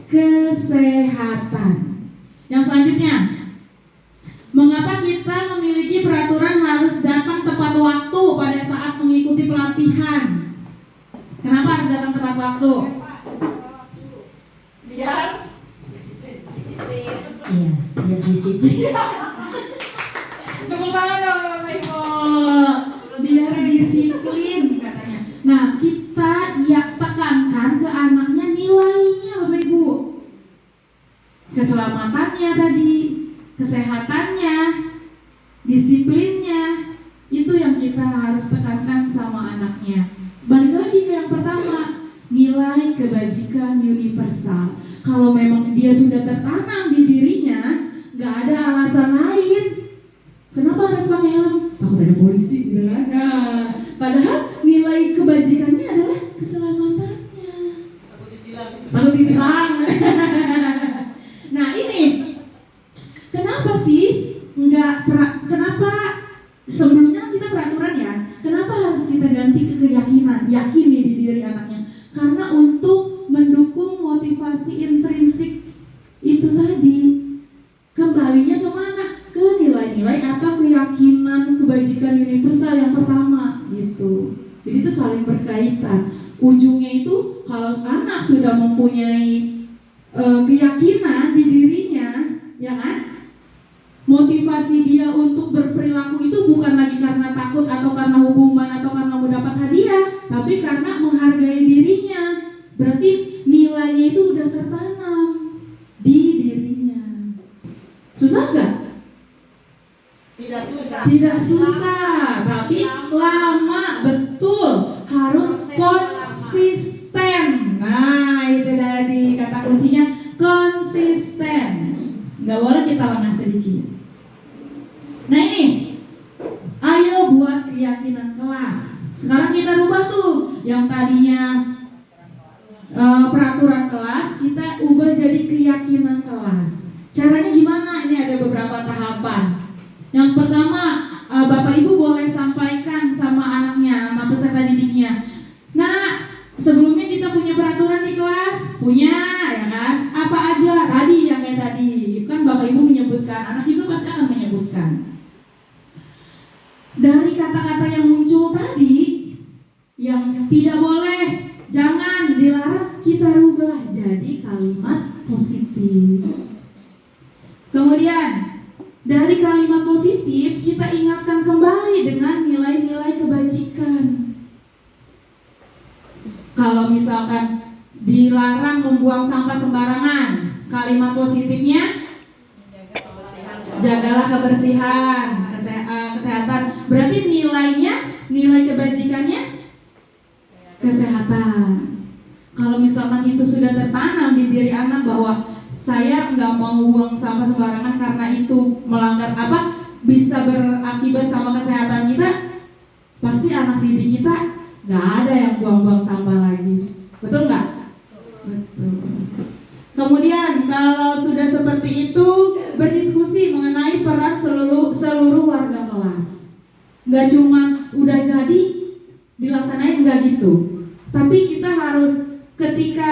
kesehatan. Yang selanjutnya, mengapa kita memiliki peraturan harus datang tepat waktu pada saat mengikuti pelatihan? Kenapa harus datang tepat waktu? Biar Iya, biar disiplin. tepuk tangan dong Bapak Ibu. Biar disiplin katanya. Nah, kita tekankan ke anaknya nilainya Bapak Ibu. Keselamatannya tadi, kesehatannya, disiplinnya, itu yang kita harus tekankan sama kebajikan universal. Kalau memang dia sudah tertanam di dirinya, nggak ada alasan lain. Kenapa harus pakai helm? Takut ada polisi, gitu kan? Nah, padahal nilai kebajikannya adalah keselamatannya. Takut ditilang. Nah ini, kenapa sih kenapa sebelumnya kita peraturan ya? Kenapa harus kita ganti ke keyakinan? Yakini di diri anaknya. Karena untuk mendukung motivasi intrinsik itu tadi. Kembalinya kemana? Ke nilai-nilai atau keyakinan kebajikan universal yang pertama gitu. Jadi itu saling berkaitan. Ujungnya itu kalau anak sudah mempunyai keyakinan di dirinya, ya kan? Motivasi dia untuk berperilaku itu bukan lagi karena takut atau karena hukuman atau karena mendapat hadiah, tapi karena menghargai dirinya. Berarti nilainya itu udah tertanam di dirinya. Susah nggak? Tidak susah. Tidak susah, tapi lama, betul. Harus konsisten. Nah, itu tadi kata kuncinya, konsisten. Nggak boleh kita lengah sedikit. Nah ini, ayo buat keyakinan kelas. Sekarang kita rubah tuh, yang tadinya peraturan kelas, kita ubah jadi keyakinan kelas. Caranya gimana? Ini ada beberapa tahapan. Yang pertama, Bapak Ibu boleh sampaikan sama anaknya, sama peserta didiknya. Nah, sebelumnya kita punya peraturan di kelas, punya, ya kan? Apa aja? Tadi yang kayak tadi, kan Bapak Ibu menyebutkan, anak juga pasti akan menyebutkan. Dari kata-kata yang muncul tadi, yang tidak boleh, jangan, dilarang, kita rubah jadi kalimat positif. Kemudian, dari kalimat positif, kita ingatkan kembali dengan nilai-nilai kebajikan. Kalau misalkan dilarang membuang sampah sembarangan, kalimat positifnya jagalah kebersihan, kesehatan. Berarti nilainya, nilai kebajikannya kesehatan. Kalau misalkan itu sudah tertanam di diri anak bahwa saya nggak mau buang sampah sembarangan karena itu melanggar bisa berakibat sama kesehatan kita, pasti anak didik kita nggak ada yang buang-buang sampah lagi, betul nggak? Betul. Kemudian kalau sudah seperti itu, berdiskusi mengenai peran seluruh warga kelas. Nggak cuma udah jadi dilaksanain, nggak gitu. Tapi kita harus, ketika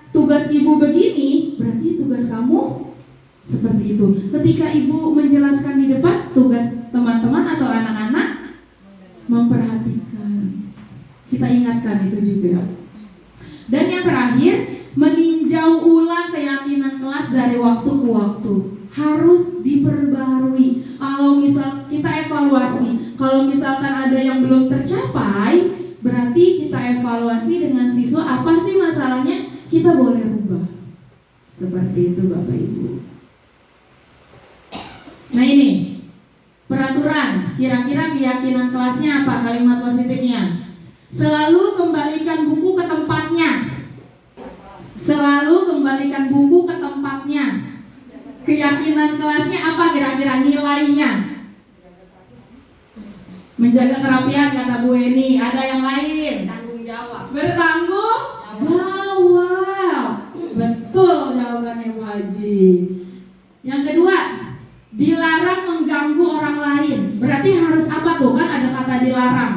tugas ibu begini, berarti tugas kamu seperti itu. Ketika ibu menjelaskan di depan, tugas teman-teman atau anak-anak memperhatikan. Kita ingatkan itu juga. Dan yang terakhir, meninjau ulang keyakinan kelas dari waktu ke waktu. Harus diperbarui. Kalau misal kita evaluasi, kalau misalkan ada yang belum tercapai, berarti kita evaluasi dengan siswa, apa sih masalahnya, kita boleh rubah. Seperti itu Bapak Ibu. Nah ini, peraturan, kira-kira keyakinan kelasnya apa kalimat positifnya? Selalu kembalikan buku ke tempatnya. Selalu kembalikan buku ke tempatnya. Keyakinan kelasnya apa kira-kira nilainya? Menjaga kerapian kata Bu Eni. Ada yang lain? Tanggung jawab. Bertanggung jawab. Betul jawabannya Bu Haji. Yang kedua, dilarang mengganggu orang lain. Berarti harus apa tuh? Kan ada kata dilarang.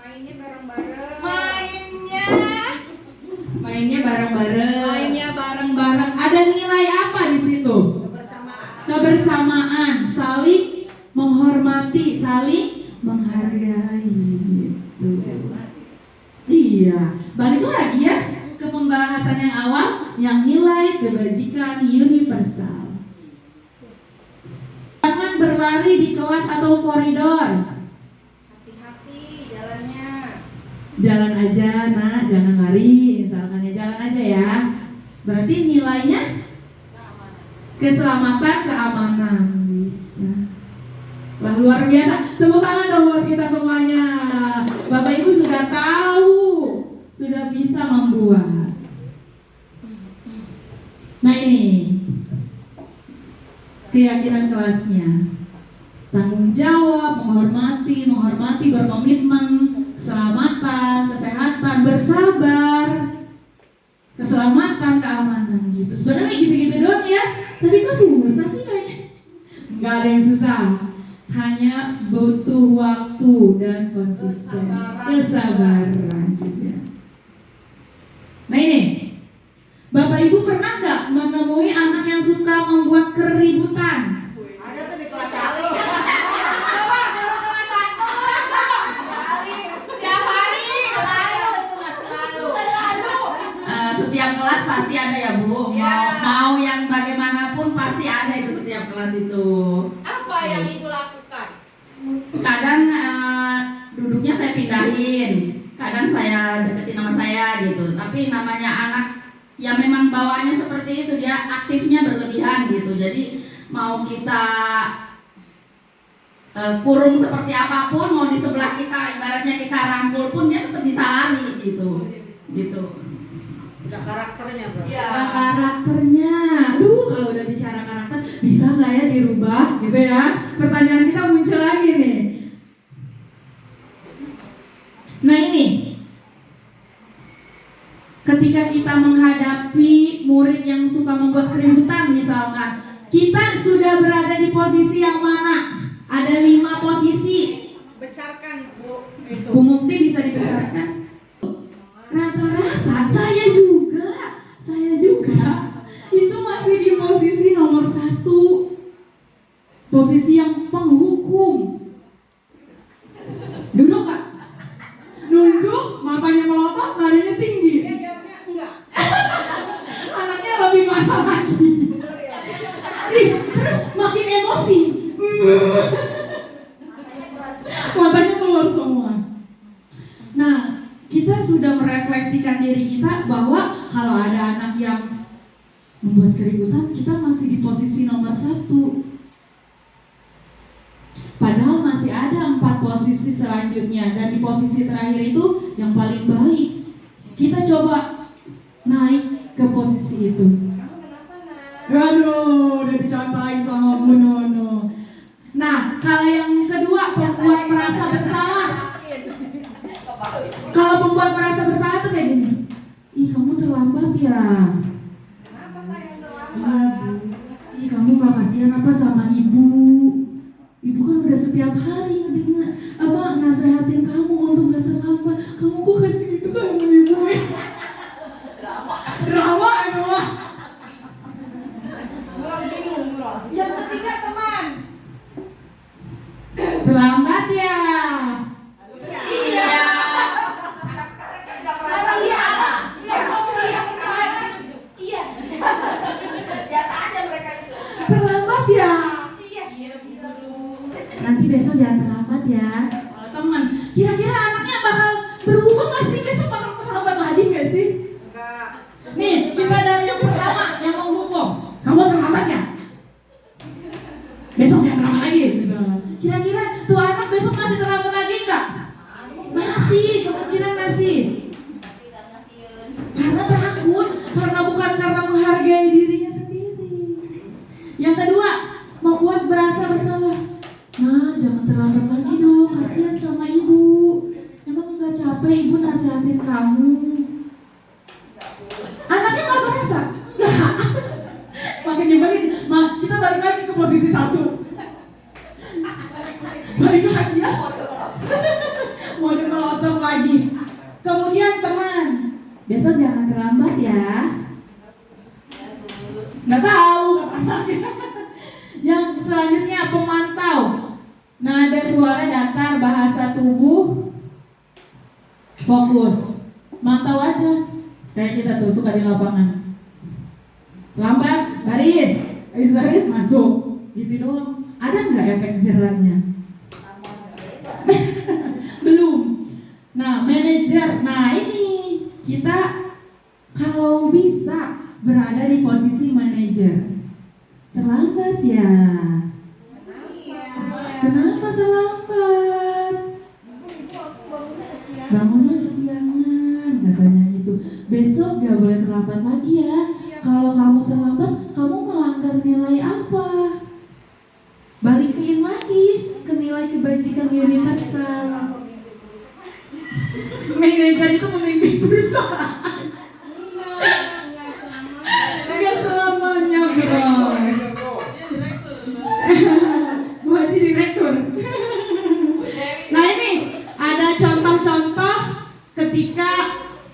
Mainnya bareng-bareng. Mainnya bareng-bareng. Mainnya bareng-bareng. Ada nilai apa di situ? Kebersamaan, saling menghormati, saling menghargai gitu. Iya, balik lagi ya ke pembahasan yang awal, yang nilai kebajikan universal. Jangan berlari di kelas atau koridor. Hati-hati jalannya. Jalan aja, nak, jangan lari. Misalkan ya, jalan aja ya. Berarti nilainya keselamatan, keamanan. Bisa. Wah, luar biasa. Tepuk tangan dong buat kita semuanya. Bapak Ibu sudah tahu, sudah bisa membuat. keyakinan kelasnya. Tanggung jawab, menghormati, berkomitmen, keselamatan, kesehatan, bersabar, keselamatan, keamanan gitu. Sebenarnya gitu-gitu doang ya, tapi kok susah sih kayaknya? Nggak ada yang susah, hanya butuh waktu dan konsisten, kesabaran juga. Nah ini, Bapak Ibu pernah nggak menemui anak yang suka membuat keributan? Ada tuh di kelas 1. Coba kalau kelas 1. Tiap hari. Selalu itu Mas, selalu. Setiap kelas pasti ada ya Bu. Ya. Mau yang bagaimanapun pasti ada itu setiap kelas itu. Apa yang Ibu lakukan? Kadang duduknya saya pindahin, kadang saya deketin sama saya gitu. Tapi namanya anak ya memang bawaannya seperti itu, dia aktifnya berlebihan gitu. Jadi mau kita kurung seperti apapun, mau di sebelah kita ibaratnya kita rangkul pun dia tetap bisa lari gitu. Gitu. Udah karakternya bro. Iya. Karakternya, aduh kalau udah bicara karakter bisa nggak ya dirubah gitu ya? Pertanyaan kita muncul lagi nih. Nah ini, ketika kita menghadapi murid yang suka membuat keributan misalkan, kita sudah berada di posisi yang mana? Ada 5 posisi. Besarkan Bu itu. Bu Mufti bisa dibesarkan. Rata-rata saya juga itu masih di posisi nomor 1, posisi yang penghukum. Duduk Pak, nunjuk, matanya melotot, larinya tinggi. Dia jawabnya enggak. Anaknya lebih marah lagi. Ih, terus makin emosi. Matanya keluar semua. Nah, kita sudah merefleksikan diri kita bahwa kalau ada anak yang membuat keributan, kita masih di posisi nomor 1. Padahal masih ada 4 posisi selanjutnya, dan di posisi terakhir itu yang paling baik. Kita coba naik ke posisi itu. Kamu kenapa nak? Aduh, udah dicontohin sama Bu Nono. Nah, kalau yang kedua, pembuat merasa bersalah. Kalau pembuat merasa bersalah tuh kayak gini. Ih, kamu terlambat ya. Kenapa saya terlambat? Ih, kamu gak kasihan apa sama ibu? Ibu kan udah setiap hari nasehatin kamu untuk gak terlambat. Kamu kok kasih gitu sama ibu? Drama itu mah. Murah bingung, Murah. Yang ketiga teman. Terlambat ya. Iya. Anak sekarang kan nggak merasa iya. Iya, kamu lihat gitu. Iya. Biasa aja mereka itu. Terlambat ya. Iya. Iya gitu. Nanti besok jangan terlambat ya. Kalau teman, kira-kira anaknya bakal berubah nggak sih? Besok bakal terlambat lagi nggak sih? Enggak. Nih, kita dari yang pertama, yang menghukum. Kamu terlambat ya? Besok jangan terlambat lagi. Misalnya. Kira-kira tuh anak besok masih terlambat lagi nggak? Masih, kemungkinan masih. Karena takut, karena bukan karena menghargai dirinya sendiri. Yang kedua, membuat berasa bersalah. Nah, jangan terlambat lagi dong, kasihan sama ibu. Emang nggak capek ibu nasihatin kamu? Anaknya nggak berasa? Nggak. Makin nyebelin. Kita balik lagi ke posisi 1. Balik lagi ya. Mau melotot lagi. Kemudian teman, besok jangan terlambat ya. Nggak tahu. Yang selanjutnya pemantau. Nada suara datar, bahasa tubuh, fokus. Mantau aja. Kayak kita tuh suka di lapangan. Lambat, baris. Habis baris masuk. Gitu doang. Ada nggak efek jerahnya? Belum. Nah, manajer. Nah, ini kita kalau bisa berada di posisi manajer. Terlambat ya. Kenapa terlambat? Bangunnya kesiangan, katanya gitu. Besok gak boleh terlambat lagi ya. Kalau kamu terlambat, kamu melanggar nilai apa? Manajer itu memimpin perusahaan. Enggak selamanya, bro. Bu Haji direktur. Nah ini ada contoh-contoh ketika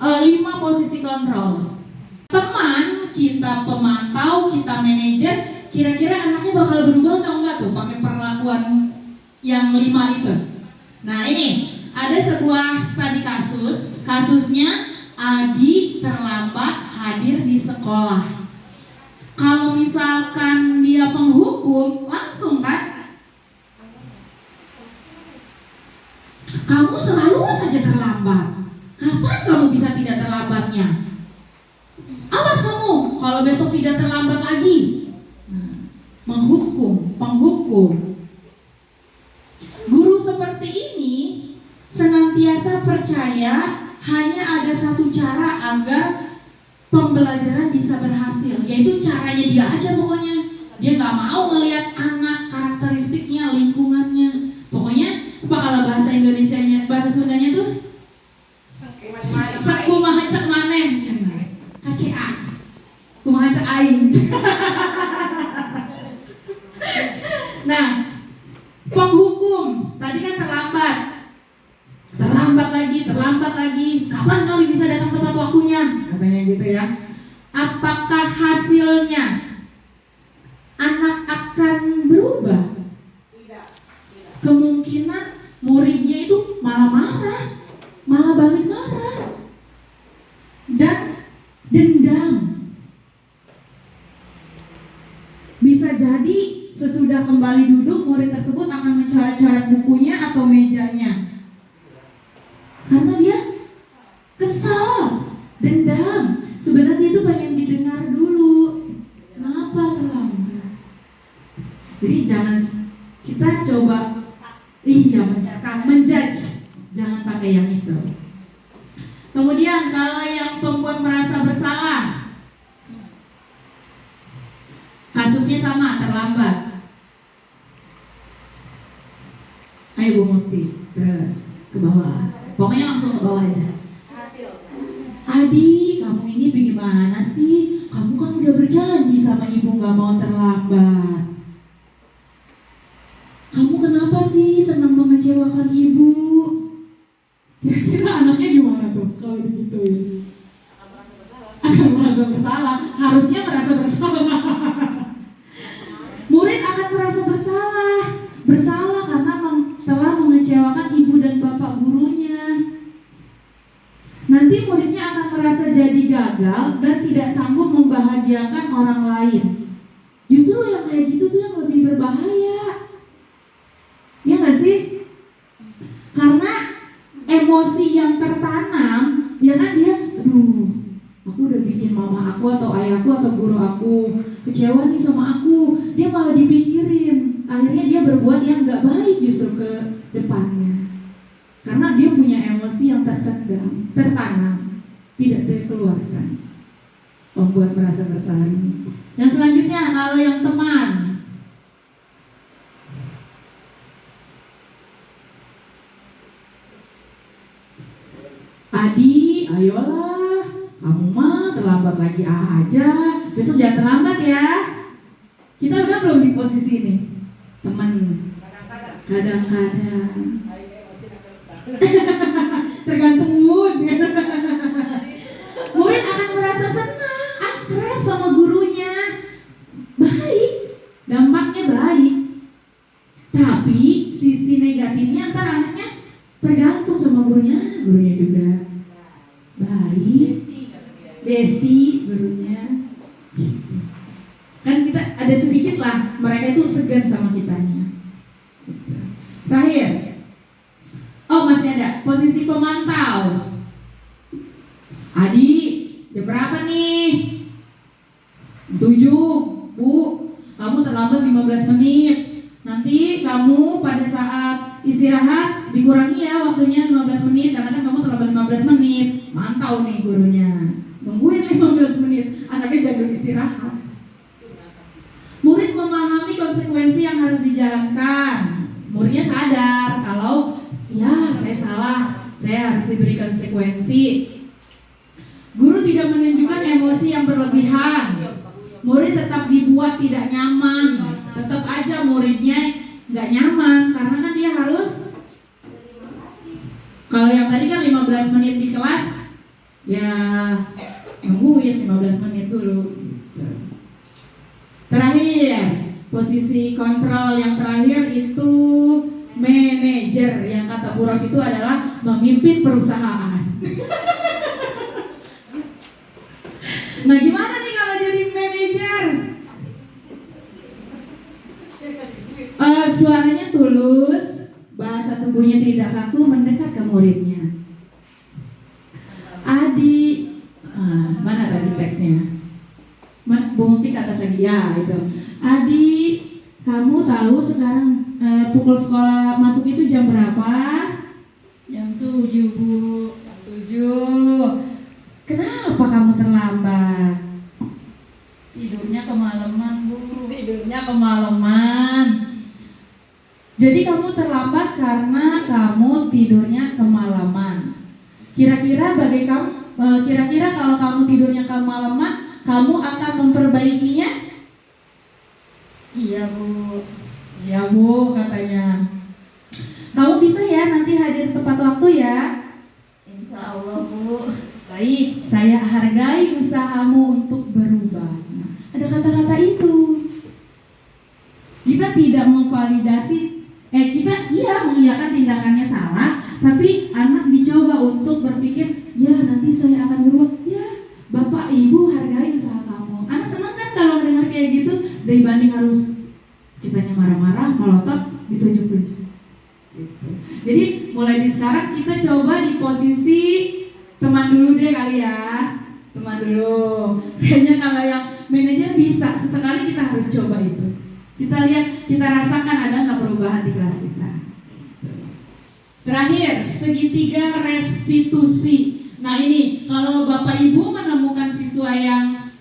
5 posisi kontrol. Teman kita, pemantau, kita manajer, kira-kira anaknya bakal berubah atau enggak tuh pakai perlakuan yang 5 itu. Nah ini ada sebuah studi kasusnya Adi terlambat hadir di sekolah. Kalau misalkan dia penghukum, langsung kan? Kamu selalu saja terlambat. Kapan kamu bisa tidak terlambatnya? Awas kamu kalau besok tidak terlambat lagi. Menghukum, penghukum. Guru seperti ini senantiasa percaya hanya ada satu cara agar pembelajaran bisa berhasil, yaitu caranya dia aja pokoknya. Dia nggak mau melihat anak, karakteristiknya, lingkungannya. Pokoknya apa kalau bahasa Indonesianya, bahasa Sundanya tuh sekumaha cek maneh, KCA, kumaha cek aing. Nah, penghukum tadi kan terlambat lagi. Kapan kali bisa datang tepat waktunya? Katanya gitu ya. Apakah hasilnya anak akan berubah? Tidak. Kemungkinan muridnya itu malah marah, malah balik marah, dan dendam. Bisa jadi sesudah kembali duduk, murid tersebut akan mencoret-coret bukunya atau mejanya. Karena dia kesal, dendam. Sebenarnya itu pengen didengar dulu. Kenapa terlambat? Jadi jangan kita coba menjudge. Jangan pakai yang itu. Kemudian kalau yang pembuat merasa bersalah, kasusnya sama, terlambat. Ayo Bu Mufti, terus ke bawah. Pokoknya langsung ke bawah aja. Adi, kamu ini bagaimana sih? Kamu kan udah berjanji sama ibu gak mau terlambat. Kamu kenapa sih senang mengecewakan ibu? Kira-kira anaknya gimana tuh kalau digituin? Akan merasa bersalah. Harusnya merasa bersalah. Murid akan merasa bersalah karena telah mengecewakan ibu dan bapak gurunya. Nanti muridnya akan merasa jadi gagal dan tidak sanggup membahagiakan orang lain. Justru yang kayak gitu tuh yang lebih berbahaya. Ya nggak sih? Karena emosi yang tertanam, ya kan dia, aku udah bikin mama aku atau ayahku atau guru aku kecewa nih sama aku. Dia malah dipikirin. Akhirnya dia berbuat yang nggak baik justru ke depannya. Karena dia punya emosi yang tertanam, tidak dikeluarkan. Membuat merasa bersalah ini. Yang selanjutnya kalau yang teman. Adi, ayolah, kamu mah terlambat lagi aja. Besok jangan terlambat ya. Kita udah belum di posisi ini, teman. Kadang-kadang. Tergantung mood. Murid akan merasa senang, akrab sama gurunya, baik, dampaknya baik. Tapi sisi negatifnya ntar anaknya tergantung sama gurunya juga baik, besti gurunya. Kan kita ada sedikit lah, mereka itu segan sama kitanya. Terakhir, masih ada posisi pemantau. Adi, jam berapa nih? 7, Bu, kamu terlambat 15 menit. Nanti kamu pada saat istirahat dikurangi ya waktunya 15 menit, karena kan kamu terlambat 15 menit. Mantau nih gurunya, nungguin 15 menit, anaknya jangan istirahat. Murid memahami konsekuensi yang harus dijalankan. Muridnya sadar kalau ya saya salah saya harus diberi konsekuensi. Guru tidak menunjukkan emosi yang berlebihan. Murid tetap dibuat tidak nyaman. Tetap aja muridnya nggak nyaman karena kan dia harus, kalau yang tadi kan 15 menit di kelas, ya nungguin 15 menit dulu. Terakhir, posisi kontrol yang terakhir itu manajer, yang kata Bu Ros itu adalah memimpin perusahaan. Nah, gimana nih kalau jadi manajer? Suaranya tulus, bahasa tubuhnya tidak kaku, mendekat ke muridnya. Mana tadi teksnya? Bung Tik atas lagi ya itu. Adi, kamu tahu sekarang pukul sekolah masuk itu jam berapa? Jam 7, Bu. Jam 7. Kenapa kamu terlambat? Tidurnya kemalaman, Bu. Tidurnya kemalaman. Jadi kamu terlambat karena kamu tidurnya kemalaman. Kira-kira kalau kamu tidurnya kemalaman, kamu akan memperbaikinya? Iya, Bu. Iya, Bu, katanya. Kamu bisa ya nanti hadir tepat waktu ya? Insya Allah, Bu. Baik, saya hargai usahamu untuk berubah. Nah, ada kata-kata itu. Kita tidak memvalidasi, kita mengiyakan tindakannya salah, tapi anak dicoba untuk berpikir, ya nanti saya akan berubah. Ya, Bapak Ibu hargai usaha kamu. Anak senang kan kalau mendengar kayak gitu, dibanding harus kitanya marah-marah, melotot, ditunjuk-tunjuk. Gitu. Jadi mulai di sekarang kita coba di posisi teman dulu deh kali ya. Teman dulu. Kayaknya kalau yang manajer bisa, sesekali kita harus coba itu. Kita lihat, kita rasakan ada nggak perubahan di kelas kita. Terakhir, segitiga restitusi. Nah ini, kalau Bapak Ibu menemukan siswa yang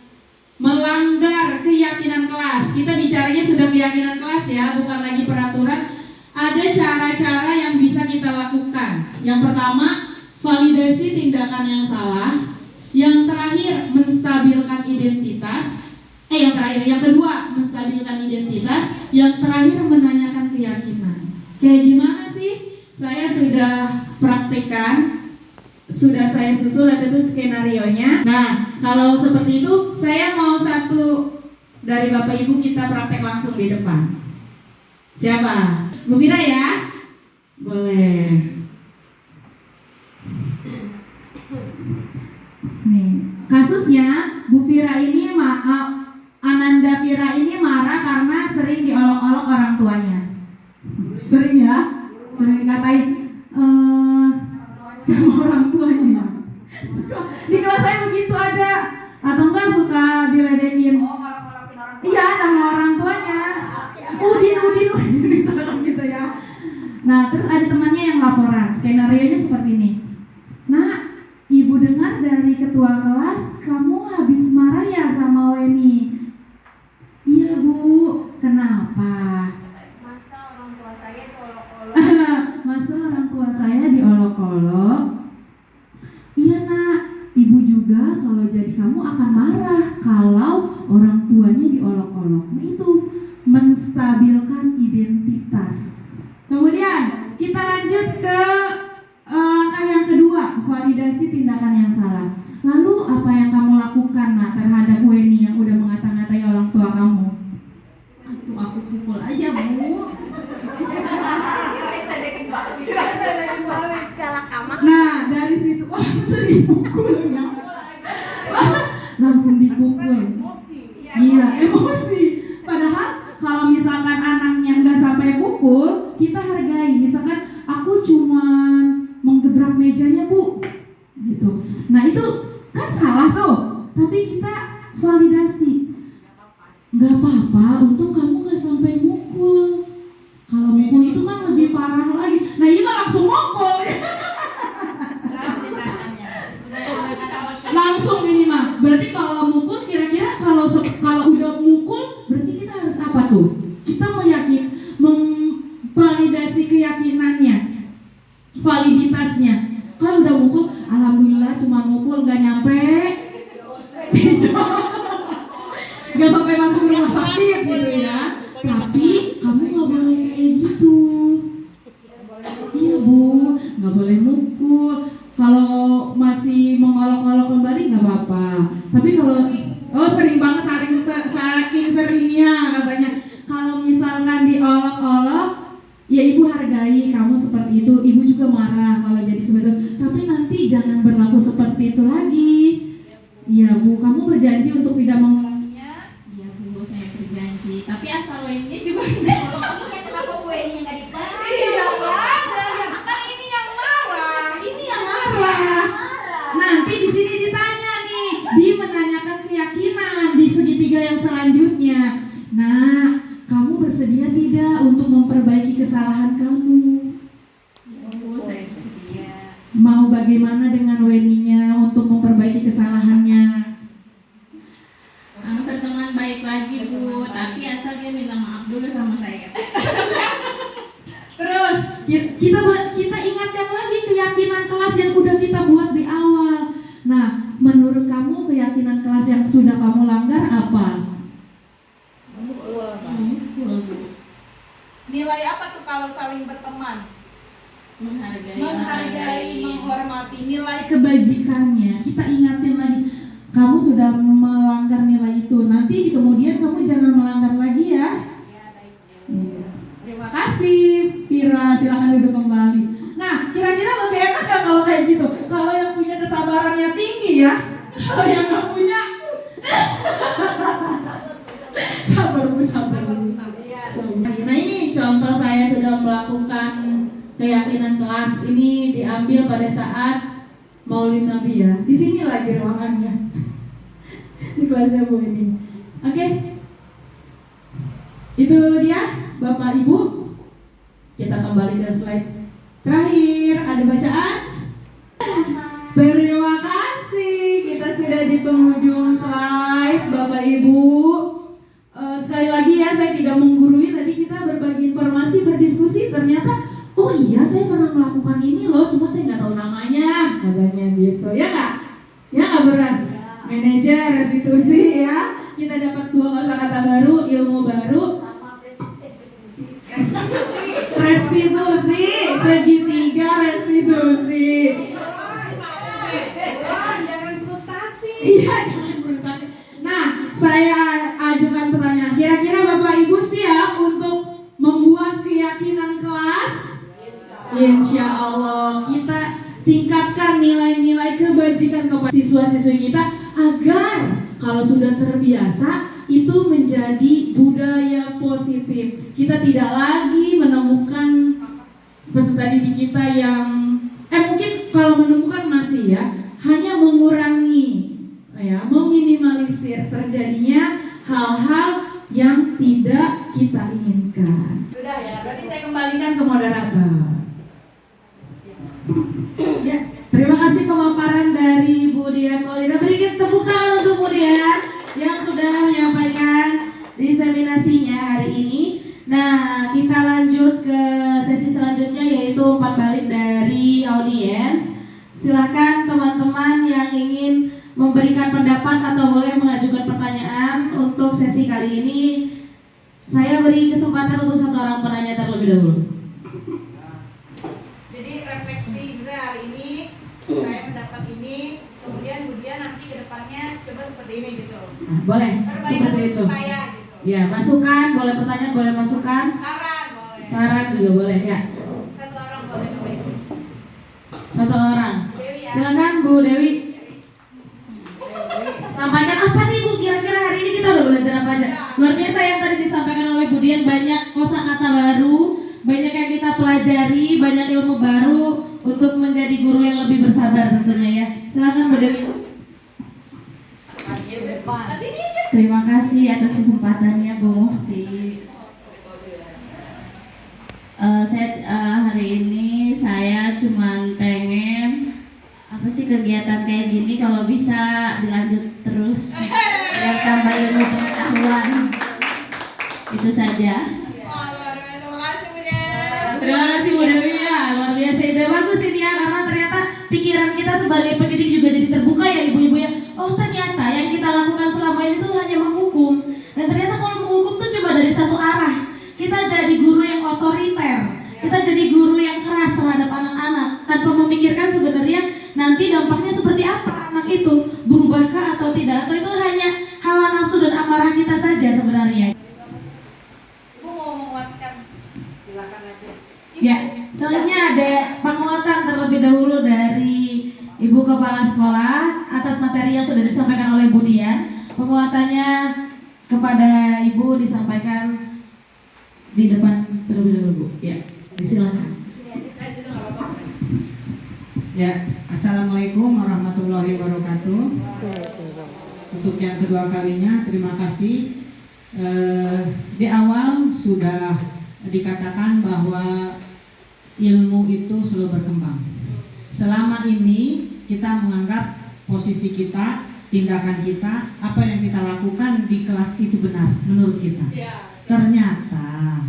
melanggar keyakinan kelas, kita bicaranya sudah keyakinan kelas ya, bukan lagi peraturan. Ada cara-cara yang bisa kita lakukan. Yang pertama, validasi tindakan yang salah. Yang terakhir, menstabilkan identitas. Yang kedua, menstabilkan identitas. Yang terakhir, menanyakan keyakinan. Kayak gimana sih? Saya sudah praktekkan, sudah saya susun itu skenarionya. Nah, kalau seperti itu, saya mau satu dari Bapak Ibu kita praktek langsung di depan. Siapa? Bu Fira ya? Boleh. Nih, kasusnya Bu Fira ini Ananda Fira ini marah karena sering diolok-olok orang tuanya. Sering ya? Sering dikatain sama orang tuanya. Di kelas saya begitu ada. Atau enggak suka diledekin. Iya, sama orang tuanya. Udin gitu ya. Nah, terus ada temannya yang laporan. Skenarionya seperti ini. Nah, Ibu dengar dari ketua kelas, kamu habis marah ya sama Weni? Iya, Bu. Kenapa? Masa orang tua saya diolok-olok. Masa orang tua saya diolok-olok? Iya, Nak. Ibu juga kalau jadi kamu akan marah kalau orang tuanya diolok-olok. Nah, itu menstabilkan identitas. Kemudian kita lanjut ke langkah yang kedua, validasi tindakan yang salah. Lalu apa yang kamu lakukan terhadap Weni yang udah mengata-ngatai orang tua kamu? Aku pukul aja, Bu. Nah, dari situ langsung dipukul ya. Langsung dipukul. Iya, emosi. Padahal kalau misalkan anaknya nggak sampai pukul, kita hargai. Misalkan aku cuman menggebrak mejanya, Bu, gitu. Nah itu kan salah tuh, tapi kita validasi. Nggak apa-apa, untung kamu nggak sampai mukul. Kalau mukul itu kan lebih parah lagi. Nah ini mah langsung mukul. Langsung ini mah. Berarti kalau mukul kira-kira kalau udah mukul berarti kita harus apa tuh? Kita memvalidasi keyakinannya, validitasnya. nanti jangan berlaku seperti itu lagi. Iya Bu, kamu berjanji untuk tidak mengulanginya? Iya Bu, saya berjanji. Tapi asal lainnya juga tidak. Iya, kenapa Bu ini nggak dipakai? Iya ada. Kan ini yang marah. Ini yang marah. Nanti di sini ditanya nih, dia menanyakan keyakinan di segitiga yang selanjutnya. Nah, kamu bersedia tidak untuk memperbaiki kesalahan kamu? Bu, saya bersedia. Mau bagaimana dengan Weninya untuk memperbaiki kesalahannya? Berteman baik lagi Bu, tapi asal dia minta maaf dulu sama saya. Terus kita ingatkan lagi keyakinan kelas yang udah kita buat di awal. Nah, menurut kamu keyakinan kelas yang sudah kamu langgar apa? Nilai apa tuh kalau saling berteman? Menghargai, menghormati. Nilai Kebajikannya, kita ingatin lagi. Kamu sudah melanggar nilai itu. Nanti di kemudian kamu jangan melanggar lagi ya. Iya. Terima kasih, Pira. Silakan duduk kembali. Nah, kira-kira lebih enak nggak kalau kayak gitu? Kalau yang punya kesabarannya tinggi ya. Kalau yang nggak punya, sabar Bu, sabar. Nah, ini contoh saya sudah melakukan keyakinan kelas ini diambil pada saat Maulid Nabi ya. Di sini lagi ruangannya. Di kelasnya Bu ini. Oke. Itu dia Bapak Ibu. Kita kembali ke slide terakhir. Ada bacaan? Terima kasih. Kita sudah di penghujung slide Bapak Ibu. Sekali lagi ya, saya tidak menggurui. Tadi kita berbagi informasi, berdiskusi. Ternyata oh iya, saya pernah melakukan ini loh, cuma saya nggak tahu namanya, katanya gitu, ya nggak? Ya nggak Beras? Manajer restitusi ya, kita dapat 2 kosakata baru, ilmu baru, Sama restitusi. restitusi, segitiga restitusi. jangan frustasi. Iya, jangan frustasi. Nah, saya ajukan pertanyaan, kira-kira Bapak Ibu siap untuk membuat keyakinan kelas? Insya Allah kita tingkatkan nilai-nilai kebajikan kepada siswa-siswi kita agar kalau sudah terbiasa itu menjadi budaya positif. Kita tidak lagi menemukan peserta didik kita yang mungkin kalau menemukan masih ya, hanya mengurangi ya, meminimalisir terjadinya hal-hal yang tidak kita inginkan. Sudah ya, berarti saya Kembalikan ke moderator. Ya, terima kasih pemaparan dari Bu Dian Maulida. Berikan tepuk tangan untuk Bu Dian yang sudah menyampaikan diseminasinya hari ini. Nah, kita lanjut ke sesi selanjutnya yaitu umpan balik dari audiens. Silakan teman-teman yang ingin memberikan pendapat atau boleh mengajukan pertanyaan untuk sesi kali ini. Saya beri kesempatan untuk 1 orang penanya terlebih dahulu. Jadi refleksi, misalnya hari ini saya mendapat ini, kemudian nanti ke depannya coba seperti ini gitu. Nah, boleh Perbaikan seperti itu. untuk saya gitu. Ya, masukan, boleh pertanyaan, boleh masukan. Saran boleh. Saran juga boleh ya. 1 orang boleh membaiki. 1 orang. Dewi ya. Silakan Bu Dewi. Sampaikan apa nih Bu? Kira-kira hari ini kita udah belajar apa aja? Luar biasa yang tadi disampaikan oleh Bu Dian, banyak kosakata baru, banyak yang kita pelajari, banyak ilmu baru untuk menjadi guru yang lebih bersabar tentunya ya. Silakan Bu Dewi. Terima kasih atas kesempatannya Bu Mufti. Hari ini saya cuma pengen apa sih kegiatan kayak gini kalau bisa dilanjut terus biar tambah ilmu pengetahuan. Itu saja. Terima kasih Bu Dewi ya, luar biasa ide bagus ini ya, karena ternyata pikiran kita sebagai pendidik juga jadi terbuka ya ibu-ibu ya. Oh ternyata yang kita lakukan selama ini tuh hanya menghukum, dan ternyata kalau menghukum tuh cuma dari satu arah. Kita jadi guru yang otoriter, kita jadi guru yang keras terhadap anak-anak tanpa memikirkan sebenarnya nanti dampaknya seperti apa anak itu, berubahkah atau tidak, atau itu hanya hawa nafsu dan amarah kita saja sebenarnya. Ibu mau menguatkan, silakan aja. Ya, selanjutnya ada penguatan terlebih dahulu dari Kepala Sekolah atas materi yang sudah disampaikan oleh Bu Dian. Penguatannya kepada Ibu disampaikan di depan terlebih dahulu, Bu. Ya, disilakan. Ya, Assalamualaikum warahmatullahi wabarakatuh. Untuk yang kedua kalinya, terima kasih. Di awal sudah dikatakan bahwa ilmu itu selalu berkembang. Selama ini kita menganggap posisi kita, tindakan kita, apa yang kita lakukan di kelas itu benar menurut kita. Ternyata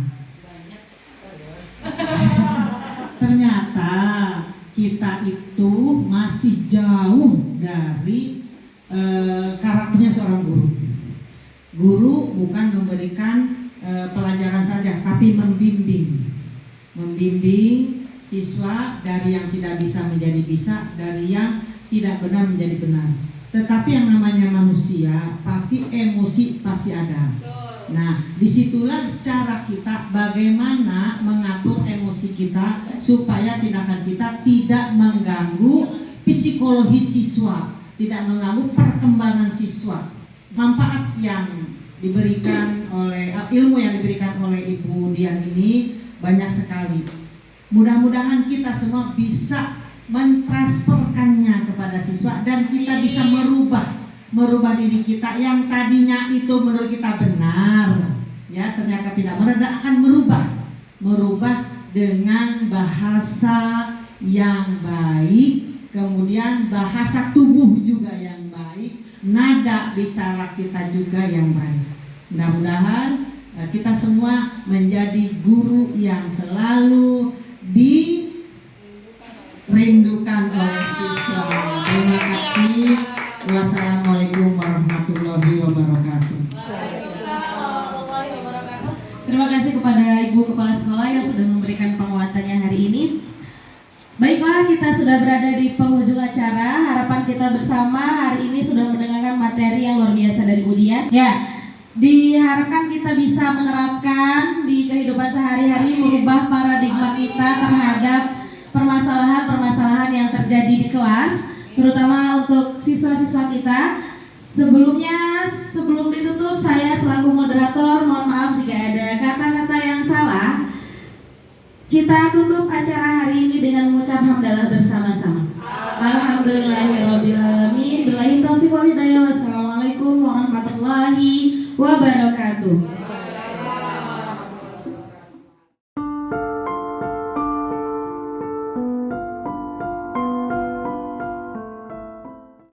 kita itu masih jauh dari karakternya seorang guru. Guru bukan memberikan pelajaran saja, tapi membimbing siswa dari yang tidak bisa menjadi bisa, dari yang tidak benar menjadi benar. Tetapi yang namanya manusia pasti emosi pasti ada. Nah, disitulah cara kita bagaimana mengatur emosi kita supaya tindakan kita tidak mengganggu psikologi siswa, tidak mengganggu perkembangan siswa. Manfaat yang diberikan oleh ilmu yang diberikan oleh Ibu Dian ini banyak sekali. Mudah-mudahan kita semua bisa mentransferkannya kepada siswa dan kita bisa merubah diri kita yang tadinya itu menurut kita benar, ya ternyata tidak benar, dan akan merubah dengan bahasa yang baik, kemudian bahasa tubuh juga yang baik, nada bicara kita juga yang baik. Mudah-mudahan kita semua menjadi guru yang selalu dirindukan oleh siswa. Terima kasih. Wassalamualaikum warahmatullahi wabarakatuh. Terima kasih kepada Ibu Kepala Sekolah yang sudah memberikan penguatannya hari ini. Baiklah, kita sudah berada di penghujung acara. Harapan kita bersama hari ini sudah mendengarkan materi yang luar biasa dari Bu Dian. Ya, diharapkan kita bisa menerapkan di kehidupan sehari-hari, merubah paradigma kita terhadap permasalahan-permasalahan yang terjadi di kelas, terutama untuk siswa-siswa kita. Sebelum ditutup, saya selaku moderator mohon maaf jika ada kata-kata yang salah. Kita tutup acara hari ini dengan mengucap hamdalah bersama-sama. Alhamdulillahirabbil alamin. Billahi taufiq wal hidayah. Wassalamualaikum warahmatullahi wabarakatuh.